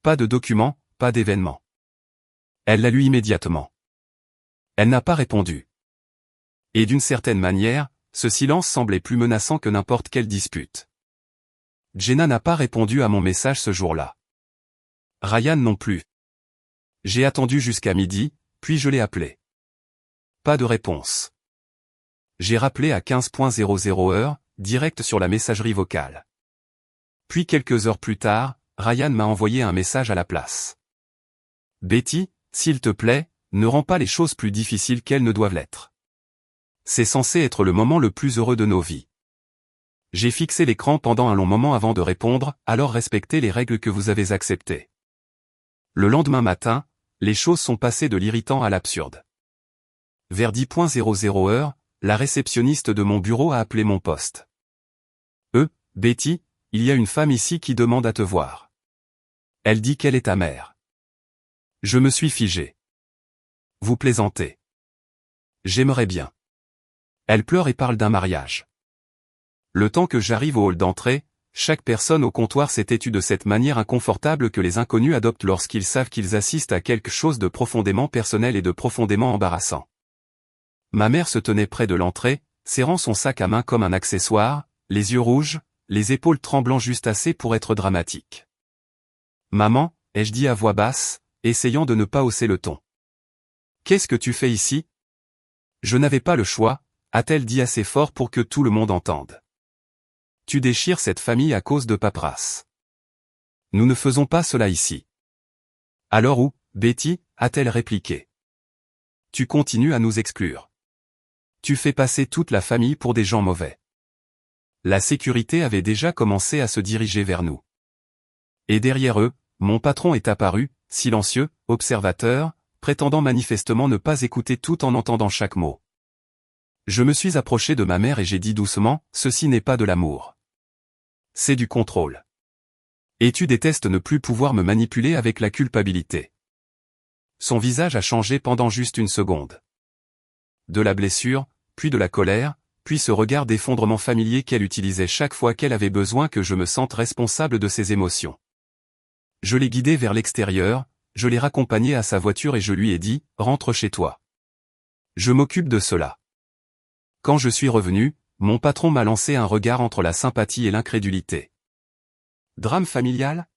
Pas de document, pas d'événement. Elle l'a lu immédiatement. Elle n'a pas répondu. Et d'une certaine manière, ce silence semblait plus menaçant que n'importe quelle dispute. Jenna n'a pas répondu à mon message ce jour-là. Ryan non plus. J'ai attendu jusqu'à midi, puis je l'ai appelé. Pas de réponse. J'ai rappelé à 15:00 heure, direct sur la messagerie vocale. Puis quelques heures plus tard, Ryan m'a envoyé un message à la place. Betty, s'il te plaît, ne rends pas les choses plus difficiles qu'elles ne doivent l'être. C'est censé être le moment le plus heureux de nos vies. J'ai fixé l'écran pendant un long moment avant de répondre, alors respectez les règles que vous avez acceptées. Le lendemain matin, les choses sont passées de l'irritant à l'absurde. Vers 10:00 heure, la réceptionniste de mon bureau a appelé mon poste. Betty, il y a une femme ici qui demande à te voir. Elle dit qu'elle est ta mère. Je me suis figé. Vous plaisantez. J'aimerais bien. Elle pleure et parle d'un mariage. Le temps que j'arrive au hall d'entrée, chaque personne au comptoir s'est têtue de cette manière inconfortable que les inconnus adoptent lorsqu'ils savent qu'ils assistent à quelque chose de profondément personnel et de profondément embarrassant. Ma mère se tenait près de l'entrée, serrant son sac à main comme un accessoire, les yeux rouges, les épaules tremblant juste assez pour être dramatique. Maman, ai-je dit à voix basse, essayant de ne pas hausser le ton. Qu'est-ce que tu fais ici? Je n'avais pas le choix, a-t-elle dit assez fort pour que tout le monde entende. Tu déchires cette famille à cause de paperasse. Nous ne faisons pas cela ici. Alors où, Betty, a-t-elle répliqué. Tu continues à nous exclure. Tu fais passer toute la famille pour des gens mauvais. La sécurité avait déjà commencé à se diriger vers nous. Et derrière eux, mon patron est apparu, silencieux, observateur, prétendant manifestement ne pas écouter tout en entendant chaque mot. Je me suis approché de ma mère et j'ai dit doucement, ceci n'est pas de l'amour. C'est du contrôle. Et tu détestes ne plus pouvoir me manipuler avec la culpabilité. Son visage a changé pendant juste une seconde. De la blessure, puis de la colère, puis ce regard d'effondrement familier qu'elle utilisait chaque fois qu'elle avait besoin que je me sente responsable de ses émotions. Je l'ai guidé vers l'extérieur, je l'ai raccompagné à sa voiture et je lui ai dit, rentre chez toi. Je m'occupe de cela. Quand je suis revenu, mon patron m'a lancé un regard entre la sympathie et l'incrédulité. Drame familial?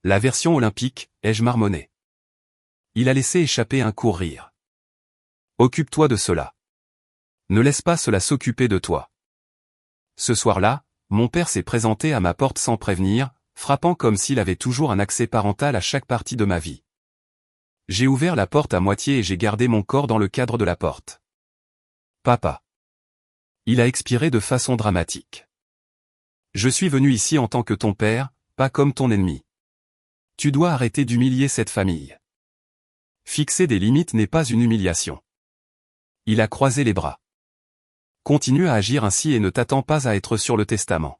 La version olympique, ai-je marmonné. Il a laissé échapper un court rire. Occupe-toi de cela. Ne laisse pas cela s'occuper de toi. Ce soir-là, mon père s'est présenté à ma porte sans prévenir, frappant comme s'il avait toujours un accès parental à chaque partie de ma vie. J'ai ouvert la porte à moitié et j'ai gardé mon corps dans le cadre de la porte. Papa. Il a expiré de façon dramatique. Je suis venu ici en tant que ton père, pas comme ton ennemi. Tu dois arrêter d'humilier cette famille. Fixer des limites n'est pas une humiliation. Il a croisé les bras. Continue à agir ainsi et ne t'attends pas à être sur le testament.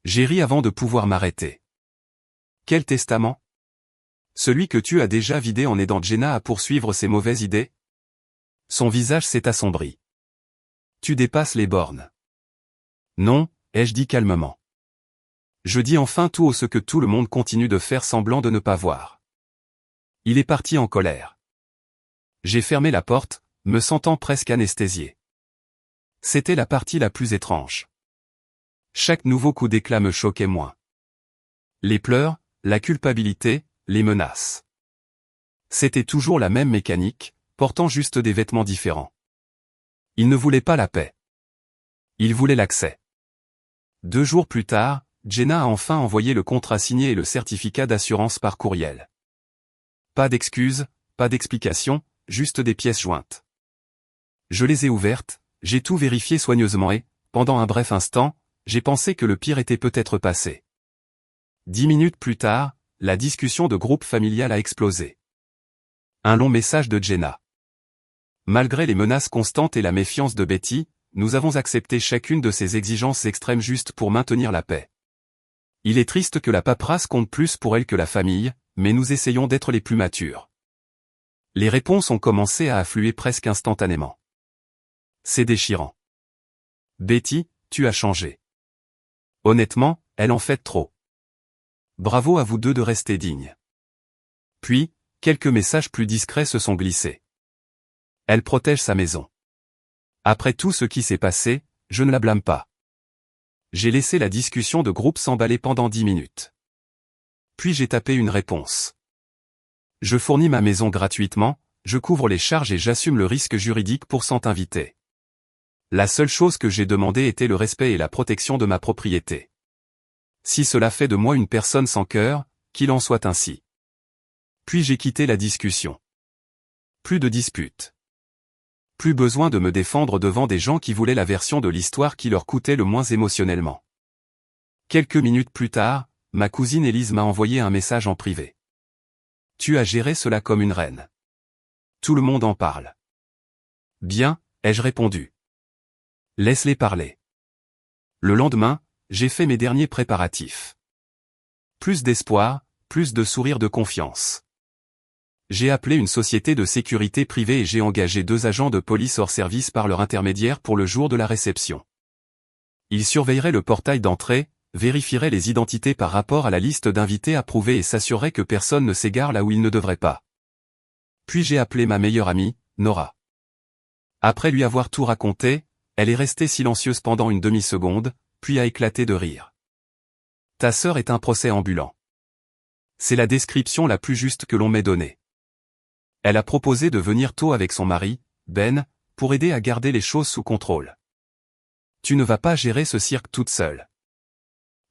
J'ai ri avant de pouvoir m'arrêter. Quel testament? Celui que tu as déjà vidé en aidant Jenna à poursuivre ses mauvaises idées? Son visage s'est assombri. Tu dépasses les bornes. Non, ai-je dit calmement. Je dis enfin tout haut ce que tout le monde continue de faire semblant de ne pas voir. Il est parti en colère. J'ai fermé la porte, me sentant presque anesthésié. C'était la partie la plus étrange. Chaque nouveau coup d'éclat me choquait moins. Les pleurs, la culpabilité, les menaces. C'était toujours la même mécanique, portant juste des vêtements différents. Il ne voulait pas la paix. Il voulait l'accès. 2 jours plus tard, Jenna a enfin envoyé le contrat signé et le certificat d'assurance par courriel. Pas d'excuses, pas d'explications, juste des pièces jointes. Je les ai ouvertes, j'ai tout vérifié soigneusement et, pendant un bref instant, j'ai pensé que le pire était peut-être passé. 10 minutes plus tard, la discussion de groupe familial a explosé. Un long message de Jenna. Malgré les menaces constantes et la méfiance de Betty, nous avons accepté chacune de ces exigences extrêmes juste pour maintenir la paix. Il est triste que la paperasse compte plus pour elle que la famille, mais nous essayons d'être les plus matures. Les réponses ont commencé à affluer presque instantanément. C'est déchirant. Betty, tu as changé. Honnêtement, elle en fait trop. Bravo à vous deux de rester dignes. Puis, quelques messages plus discrets se sont glissés. Elle protège sa maison. Après tout ce qui s'est passé, je ne la blâme pas. J'ai laissé la discussion de groupe s'emballer pendant 10 minutes. Puis j'ai tapé une réponse. Je fournis ma maison gratuitement, je couvre les charges et j'assume le risque juridique pour s'en inviter. La seule chose que j'ai demandé était le respect et la protection de ma propriété. Si cela fait de moi une personne sans cœur, qu'il en soit ainsi. Puis j'ai quitté la discussion. Plus de disputes. Plus besoin de me défendre devant des gens qui voulaient la version de l'histoire qui leur coûtait le moins émotionnellement. Quelques minutes plus tard, ma cousine Élise m'a envoyé un message en privé. Tu as géré cela comme une reine. Tout le monde en parle. Bien, ai-je répondu. Laisse-les parler. Le lendemain, j'ai fait mes derniers préparatifs. Plus d'espoir, plus de sourire de confiance. J'ai appelé une société de sécurité privée et j'ai engagé 2 agents de police hors service par leur intermédiaire pour le jour de la réception. Ils surveilleraient le portail d'entrée, vérifieraient les identités par rapport à la liste d'invités approuvés et s'assureraient que personne ne s'égare là où il ne devrait pas. Puis j'ai appelé ma meilleure amie, Nora. Après lui avoir tout raconté, elle est restée silencieuse pendant une demi-seconde, puis a éclaté de rire. Ta sœur est un procès ambulant. C'est la description la plus juste que l'on m'ait donnée. Elle a proposé de venir tôt avec son mari, Ben, pour aider à garder les choses sous contrôle. Tu ne vas pas gérer ce cirque toute seule.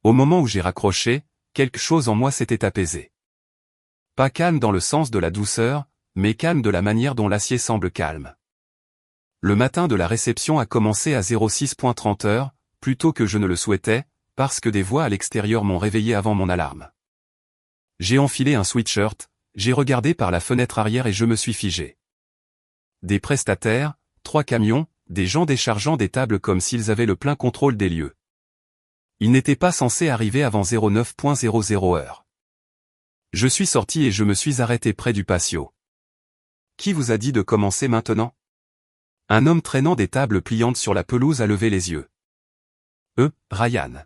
Au moment où j'ai raccroché, quelque chose en moi s'était apaisé. Pas calme dans le sens de la douceur, mais calme de la manière dont l'acier semble calme. Le matin de la réception a commencé à 06:30 heures, plus tôt que je ne le souhaitais, parce que des voix à l'extérieur m'ont réveillé avant mon alarme. J'ai enfilé un sweatshirt, j'ai regardé par la fenêtre arrière et je me suis figé. Des prestataires, 3 camions, des gens déchargeant des tables comme s'ils avaient le plein contrôle des lieux. Ils n'étaient pas censés arriver avant 09:00 heure. Je suis sorti et je me suis arrêté près du patio. Qui vous a dit de commencer maintenant? Un homme traînant des tables pliantes sur la pelouse a levé les yeux. Ryan.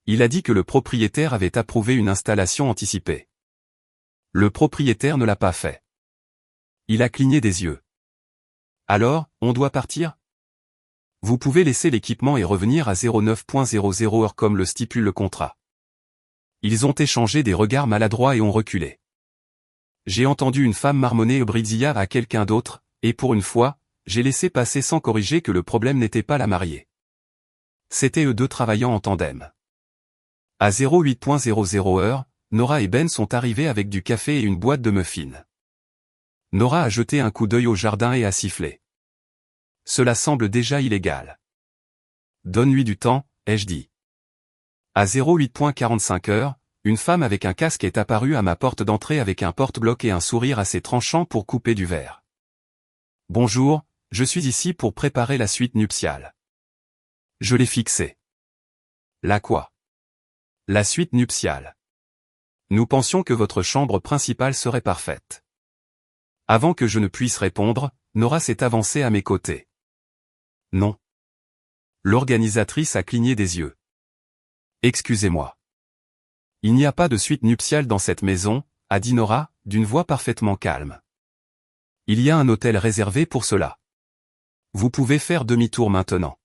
Il a dit que le propriétaire avait approuvé une installation anticipée. Le propriétaire ne l'a pas fait. Il a cligné des yeux. Alors, on doit partir? Vous pouvez laisser l'équipement et revenir à 09:00 heure comme le stipule le contrat. Ils ont échangé des regards maladroits et ont reculé. J'ai entendu une femme marmonner Brizilla à quelqu'un d'autre, et pour une fois, j'ai laissé passer sans corriger que le problème n'était pas la mariée. C'était eux deux travaillant en tandem. À 08:00 heure, Nora et Ben sont arrivés avec du café et une boîte de muffins. Nora a jeté un coup d'œil au jardin et a sifflé. Cela semble déjà illégal. Donne-lui du temps, ai-je dit. À 08:45 heure, une femme avec un casque est apparue à ma porte d'entrée avec un porte-bloc et un sourire assez tranchant pour couper du verre. Bonjour, je suis ici pour préparer la suite nuptiale. Je l'ai fixée. La quoi? La suite nuptiale. Nous pensions que votre chambre principale serait parfaite. Avant que je ne puisse répondre, Nora s'est avancée à mes côtés. Non. L'organisatrice a cligné des yeux. Excusez-moi. Il n'y a pas de suite nuptiale dans cette maison, a dit Nora, d'une voix parfaitement calme. Il y a un hôtel réservé pour cela. Vous pouvez faire demi-tour maintenant.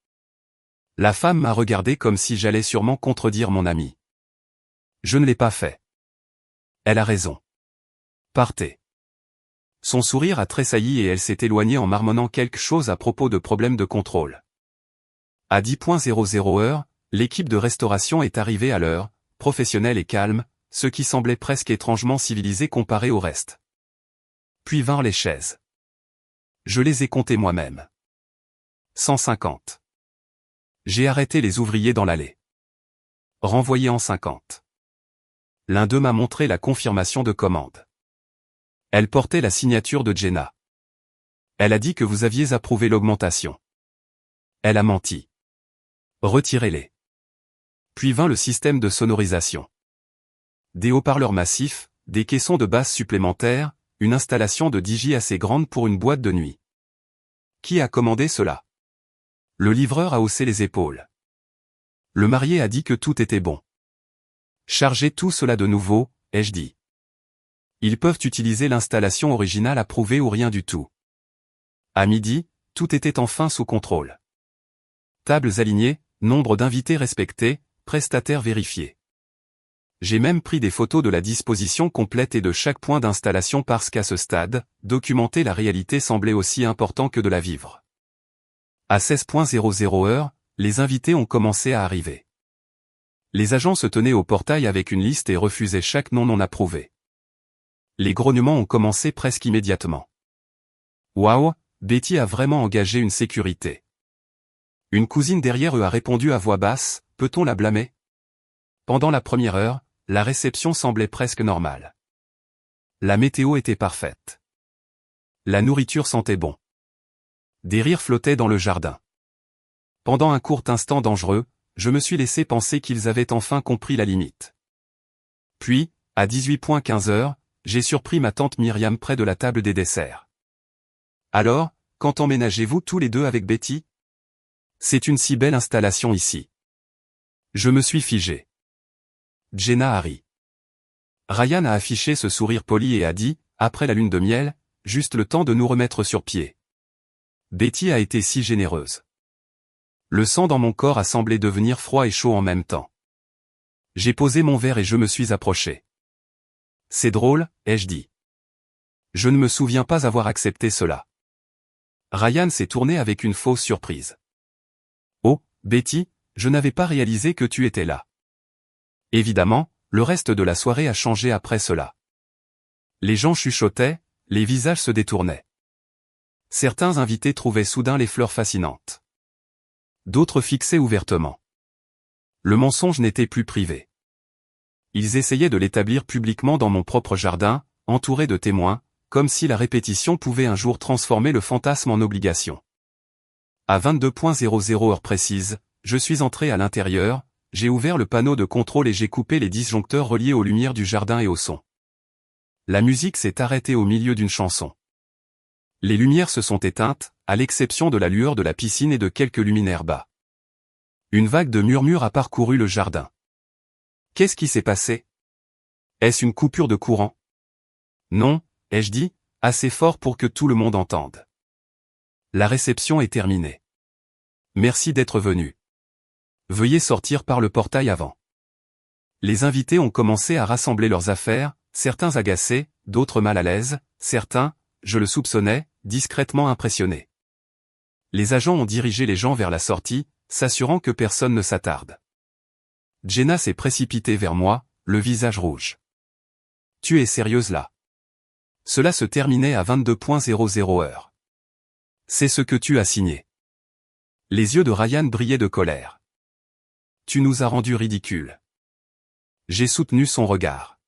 La femme m'a regardé comme si j'allais sûrement contredire mon amie. Je ne l'ai pas fait. Elle a raison. Partez. Son sourire a tressailli et elle s'est éloignée en marmonnant quelque chose à propos de problèmes de contrôle. À 10:00 heure, l'équipe de restauration est arrivée à l'heure, professionnelle et calme, ce qui semblait presque étrangement civilisé comparé au reste. Puis vinrent les chaises. Je les ai comptées moi-même. 150. J'ai arrêté les ouvriers dans l'allée. Renvoyé en 50. L'un d'eux m'a montré la confirmation de commande. Elle portait la signature de Jenna. Elle a dit que vous aviez approuvé l'augmentation. Elle a menti. Retirez-les. Puis vint le système de sonorisation. Des haut-parleurs massifs, des caissons de basse supplémentaires, une installation de DJ assez grande pour une boîte de nuit. Qui a commandé cela? Le livreur a haussé les épaules. Le marié a dit que tout était bon. Chargez tout cela de nouveau, ai-je dit. Ils peuvent utiliser l'installation originale approuvée ou rien du tout. À midi, tout était enfin sous contrôle. Tables alignées, nombre d'invités respectés, prestataires vérifiés. J'ai même pris des photos de la disposition complète et de chaque point d'installation parce qu'à ce stade, documenter la réalité semblait aussi important que de la vivre. À 16:00 heure, les invités ont commencé à arriver. Les agents se tenaient au portail avec une liste et refusaient chaque nom non approuvé. Les grognements ont commencé presque immédiatement. Waouh, Betty a vraiment engagé une sécurité. Une cousine derrière eux a répondu à voix basse, peut-on la blâmer? Pendant la première heure, la réception semblait presque normale. La météo était parfaite. La nourriture sentait bon. Des rires flottaient dans le jardin. Pendant un court instant dangereux, je me suis laissé penser qu'ils avaient enfin compris la limite. Puis, à 18h15 heures, j'ai surpris ma tante Myriam près de la table des desserts. Alors, quand emménagez-vous tous les deux avec Betty? C'est une si belle installation ici. Je me suis figé. Jenna a ri. Ryan a affiché ce sourire poli et a dit, après la lune de miel, juste le temps de nous remettre sur pied. Betty a été si généreuse. Le sang dans mon corps a semblé devenir froid et chaud en même temps. J'ai posé mon verre et je me suis approché. C'est drôle, ai-je dit. Je ne me souviens pas avoir accepté cela. Ryan s'est tourné avec une fausse surprise. Oh, Betty, je n'avais pas réalisé que tu étais là. Évidemment, le reste de la soirée a changé après cela. Les gens chuchotaient, les visages se détournaient. Certains invités trouvaient soudain les fleurs fascinantes. D'autres fixaient ouvertement. Le mensonge n'était plus privé. Ils essayaient de l'établir publiquement dans mon propre jardin, entouré de témoins, comme si la répétition pouvait un jour transformer le fantasme en obligation. À 22h00 heure précise, je suis entré à l'intérieur, j'ai ouvert le panneau de contrôle et j'ai coupé les disjoncteurs reliés aux lumières du jardin et au son. La musique s'est arrêtée au milieu d'une chanson. Les lumières se sont éteintes, à l'exception de la lueur de la piscine et de quelques luminaires bas. Une vague de murmures a parcouru le jardin. Qu'est-ce qui s'est passé? Est-ce une coupure de courant? Non, ai-je dit, assez fort pour que tout le monde entende. La réception est terminée. Merci d'être venu. Veuillez sortir par le portail avant. Les invités ont commencé à rassembler leurs affaires, certains agacés, d'autres mal à l'aise, certains, je le soupçonnais, discrètement impressionnés. Les agents ont dirigé les gens vers la sortie, s'assurant que personne ne s'attarde. Jenna s'est précipitée vers moi, le visage rouge. Tu es sérieuse là? Cela se terminait à 22h00 heure. C'est ce que tu as signé. Les yeux de Ryan brillaient de colère. Tu nous as rendus ridicules. J'ai soutenu son regard.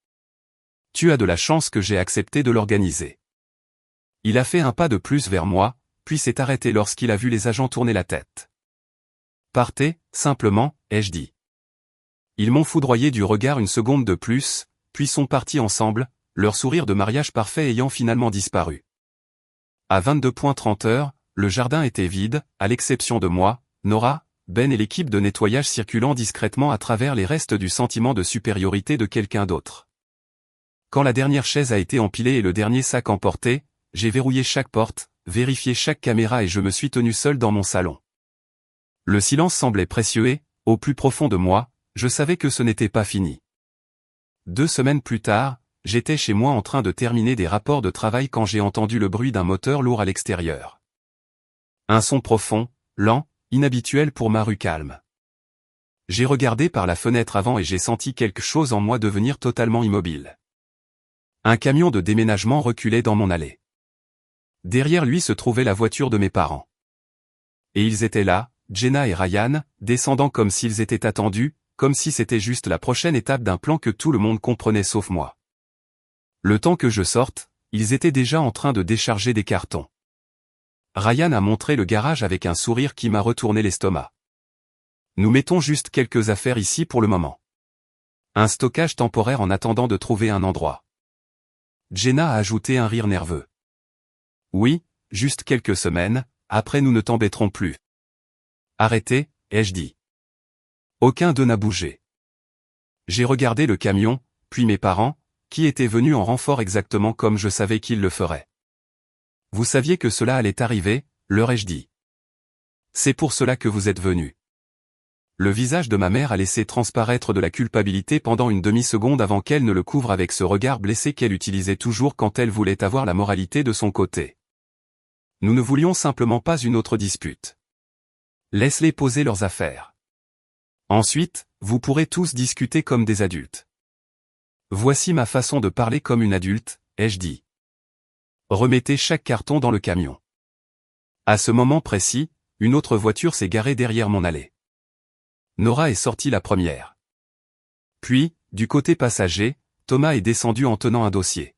Tu as de la chance que j'ai accepté de l'organiser. Il a fait un pas de plus vers moi, puis s'est arrêté lorsqu'il a vu les agents tourner la tête. Partez, simplement, ai-je dit. Ils m'ont foudroyé du regard une seconde de plus, puis sont partis ensemble, leur sourire de mariage parfait ayant finalement disparu. À 22h30 heure, le jardin était vide, à l'exception de moi, Nora, Ben et l'équipe de nettoyage circulant discrètement à travers les restes du sentiment de supériorité de quelqu'un d'autre. Quand la dernière chaise a été empilée et le dernier sac emporté, j'ai verrouillé chaque porte, vérifié chaque caméra et je me suis tenu seul dans mon salon. Le silence semblait précieux et, au plus profond de moi, je savais que ce n'était pas fini. 2 semaines plus tard, j'étais chez moi en train de terminer des rapports de travail quand j'ai entendu le bruit d'un moteur lourd à l'extérieur. Un son profond, lent, inhabituel pour ma rue calme. J'ai regardé par la fenêtre avant et j'ai senti quelque chose en moi devenir totalement immobile. Un camion de déménagement reculait dans mon allée. Derrière lui se trouvait la voiture de mes parents. Et ils étaient là, Jenna et Ryan, descendant comme s'ils étaient attendus, comme si c'était juste la prochaine étape d'un plan que tout le monde comprenait sauf moi. Le temps que je sorte, ils étaient déjà en train de décharger des cartons. Ryan a montré le garage avec un sourire qui m'a retourné l'estomac. Nous mettons juste quelques affaires ici pour le moment. Un stockage temporaire en attendant de trouver un endroit. Jenna a ajouté un rire nerveux. Oui, juste quelques semaines, après nous ne t'embêterons plus. Arrêtez, ai-je dit. Aucun d'eux n'a bougé. J'ai regardé le camion, puis mes parents, qui étaient venus en renfort exactement comme je savais qu'ils le feraient. Vous saviez que cela allait arriver, leur ai-je dit. C'est pour cela que vous êtes venus. Le visage de ma mère a laissé transparaître de la culpabilité pendant une demi-seconde avant qu'elle ne le couvre avec ce regard blessé qu'elle utilisait toujours quand elle voulait avoir la moralité de son côté. Nous ne voulions simplement pas une autre dispute. Laisse-les poser leurs affaires. Ensuite, vous pourrez tous discuter comme des adultes. Voici ma façon de parler comme une adulte, ai-je dit. Remettez chaque carton dans le camion. À ce moment précis, une autre voiture s'est garée derrière mon allée. Nora est sortie la première. Puis, du côté passager, Thomas est descendu en tenant un dossier.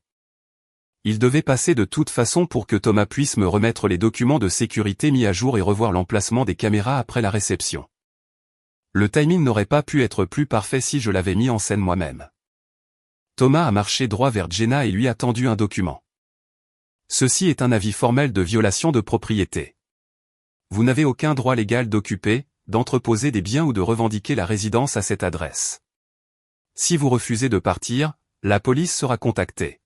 Il devait passer de toute façon pour que Thomas puisse me remettre les documents de sécurité mis à jour et revoir l'emplacement des caméras après la réception. Le timing n'aurait pas pu être plus parfait si je l'avais mis en scène moi-même. Thomas a marché droit vers Jenna et lui a tendu un document. Ceci est un avis formel de violation de propriété. Vous n'avez aucun droit légal d'occuper, d'entreposer des biens ou de revendiquer la résidence à cette adresse. Si vous refusez de partir, la police sera contactée.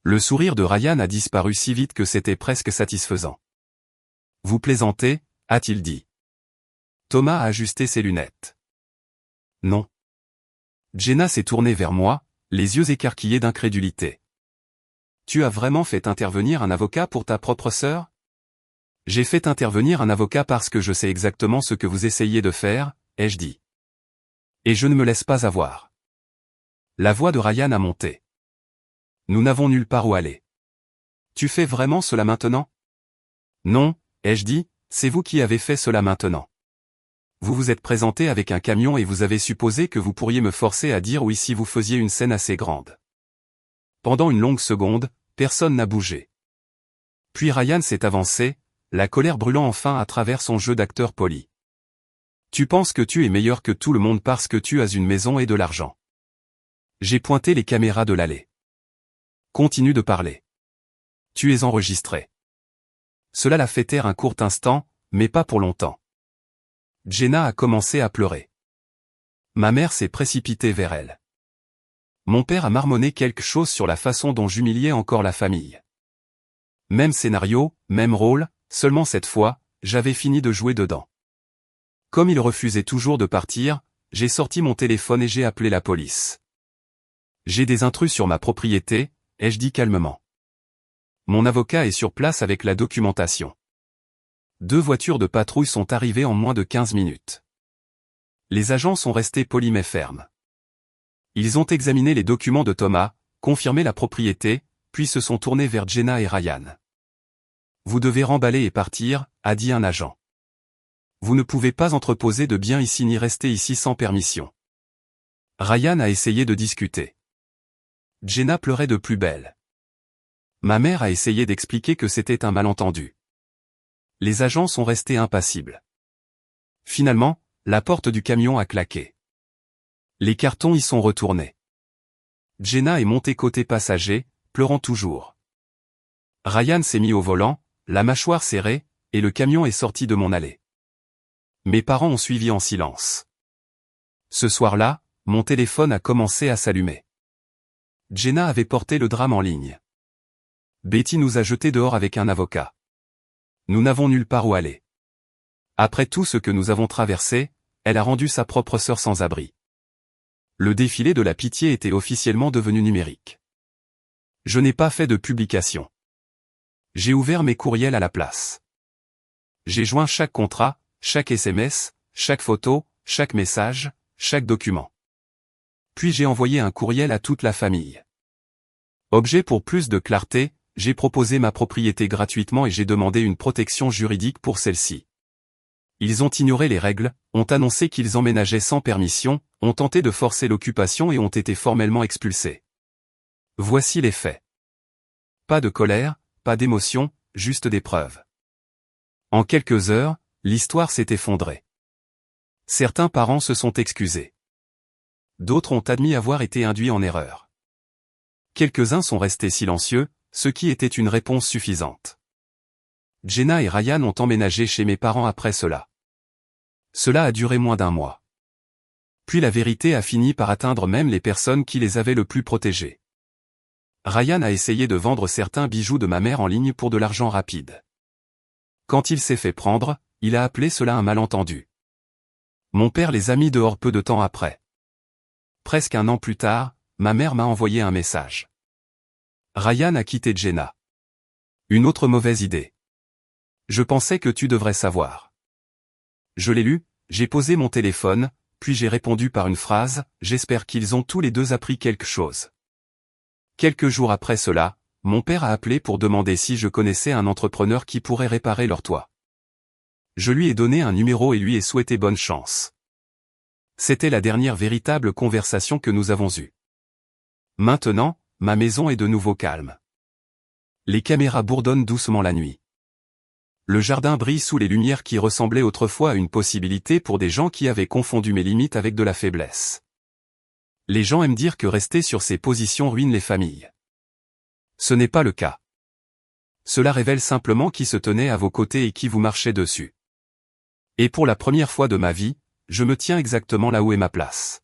Le sourire de Ryan a disparu si vite que c'était presque satisfaisant. Vous plaisantez, a-t-il dit. Thomas a ajusté ses lunettes. Non. Jenna s'est tournée vers moi, les yeux écarquillés d'incrédulité. Tu as vraiment fait intervenir un avocat pour ta propre sœur? J'ai fait intervenir un avocat parce que je sais exactement ce que vous essayez de faire, ai-je dit. Et je ne me laisse pas avoir. La voix de Ryan a monté. Nous n'avons nulle part où aller. Tu fais vraiment cela maintenant? Non, ai-je dit, c'est vous qui avez fait cela maintenant. Vous vous êtes présenté avec un camion et vous avez supposé que vous pourriez me forcer à dire oui si vous faisiez une scène assez grande. Pendant une longue seconde, personne n'a bougé. Puis Ryan s'est avancé, la colère brûlant enfin à travers son jeu d'acteur poli. Tu penses que tu es meilleur que tout le monde parce que tu as une maison et de l'argent. J'ai pointé les caméras de l'allée. Continue de parler. Tu es enregistré. Cela l'a fait taire un court instant, mais pas pour longtemps. Jenna a commencé à pleurer. Ma mère s'est précipitée vers elle. Mon père a marmonné quelque chose sur la façon dont j'humiliais encore la famille. Même scénario, même rôle, seulement cette fois, j'avais fini de jouer dedans. Comme il refusait toujours de partir, j'ai sorti mon téléphone et j'ai appelé la police. J'ai des intrus sur ma propriété, ai-je dit calmement. Mon avocat est sur place avec la documentation. 2 voitures de patrouille sont arrivées en moins de 15 minutes. Les agents sont restés polis mais fermes. Ils ont examiné les documents de Thomas, confirmé la propriété, puis se sont tournés vers Jenna et Ryan. Vous devez remballer et partir, a dit un agent. Vous ne pouvez pas entreposer de biens ici ni rester ici sans permission. Ryan a essayé de discuter. Jenna pleurait de plus belle. Ma mère a essayé d'expliquer que c'était un malentendu. Les agents sont restés impassibles. Finalement, la porte du camion a claqué. Les cartons y sont retournés. Jenna est montée côté passager, pleurant toujours. Ryan s'est mis au volant, la mâchoire serrée, et le camion est sorti de mon allée. Mes parents ont suivi en silence. Ce soir-là, mon téléphone a commencé à s'allumer. Jenna avait porté le drame en ligne. Betty nous a jetés dehors avec un avocat. Nous n'avons nulle part où aller. Après tout ce que nous avons traversé, elle a rendu sa propre sœur sans abri. Le défilé de la pitié était officiellement devenu numérique. Je n'ai pas fait de publication. J'ai ouvert mes courriels à la place. J'ai joint chaque contrat, chaque SMS, chaque photo, chaque message, chaque document. Puis j'ai envoyé un courriel à toute la famille. Objet pour plus de clarté, j'ai proposé ma propriété gratuitement et j'ai demandé une protection juridique pour celle-ci. Ils ont ignoré les règles, ont annoncé qu'ils emménageaient sans permission, ont tenté de forcer l'occupation et ont été formellement expulsés. Voici les faits. Pas de colère, pas d'émotion, juste des preuves. En quelques heures, l'histoire s'est effondrée. Certains parents se sont excusés. D'autres ont admis avoir été induits en erreur. Quelques-uns sont restés silencieux, ce qui était une réponse suffisante. Jenna et Ryan ont emménagé chez mes parents après cela. Cela a duré moins d'1 mois. Puis la vérité a fini par atteindre même les personnes qui les avaient le plus protégées. Ryan a essayé de vendre certains bijoux de ma mère en ligne pour de l'argent rapide. Quand il s'est fait prendre, il a appelé cela un malentendu. Mon père les a mis dehors peu de temps après. Presque 1 an plus tard, ma mère m'a envoyé un message. Ryan a quitté Jenna. Une autre mauvaise idée. Je pensais que tu devrais savoir. Je l'ai lu, j'ai posé mon téléphone, puis j'ai répondu par une phrase, j'espère qu'ils ont tous les deux appris quelque chose. Quelques jours après cela, Mon père a appelé pour demander si je connaissais un entrepreneur qui pourrait réparer leur toit. Je lui ai donné un numéro et lui ai souhaité bonne chance. C'était la dernière véritable conversation que nous avons eue. Maintenant, ma maison est de nouveau calme. Les caméras bourdonnent doucement la nuit. Le jardin brille sous les lumières qui ressemblaient autrefois à une possibilité pour des gens qui avaient confondu mes limites avec de la faiblesse. Les gens aiment dire que rester sur ces positions ruine les familles. Ce n'est pas le cas. Cela révèle simplement qui se tenait à vos côtés et qui vous marchait dessus. Et pour la première fois de ma vie, je me tiens exactement là où est ma place.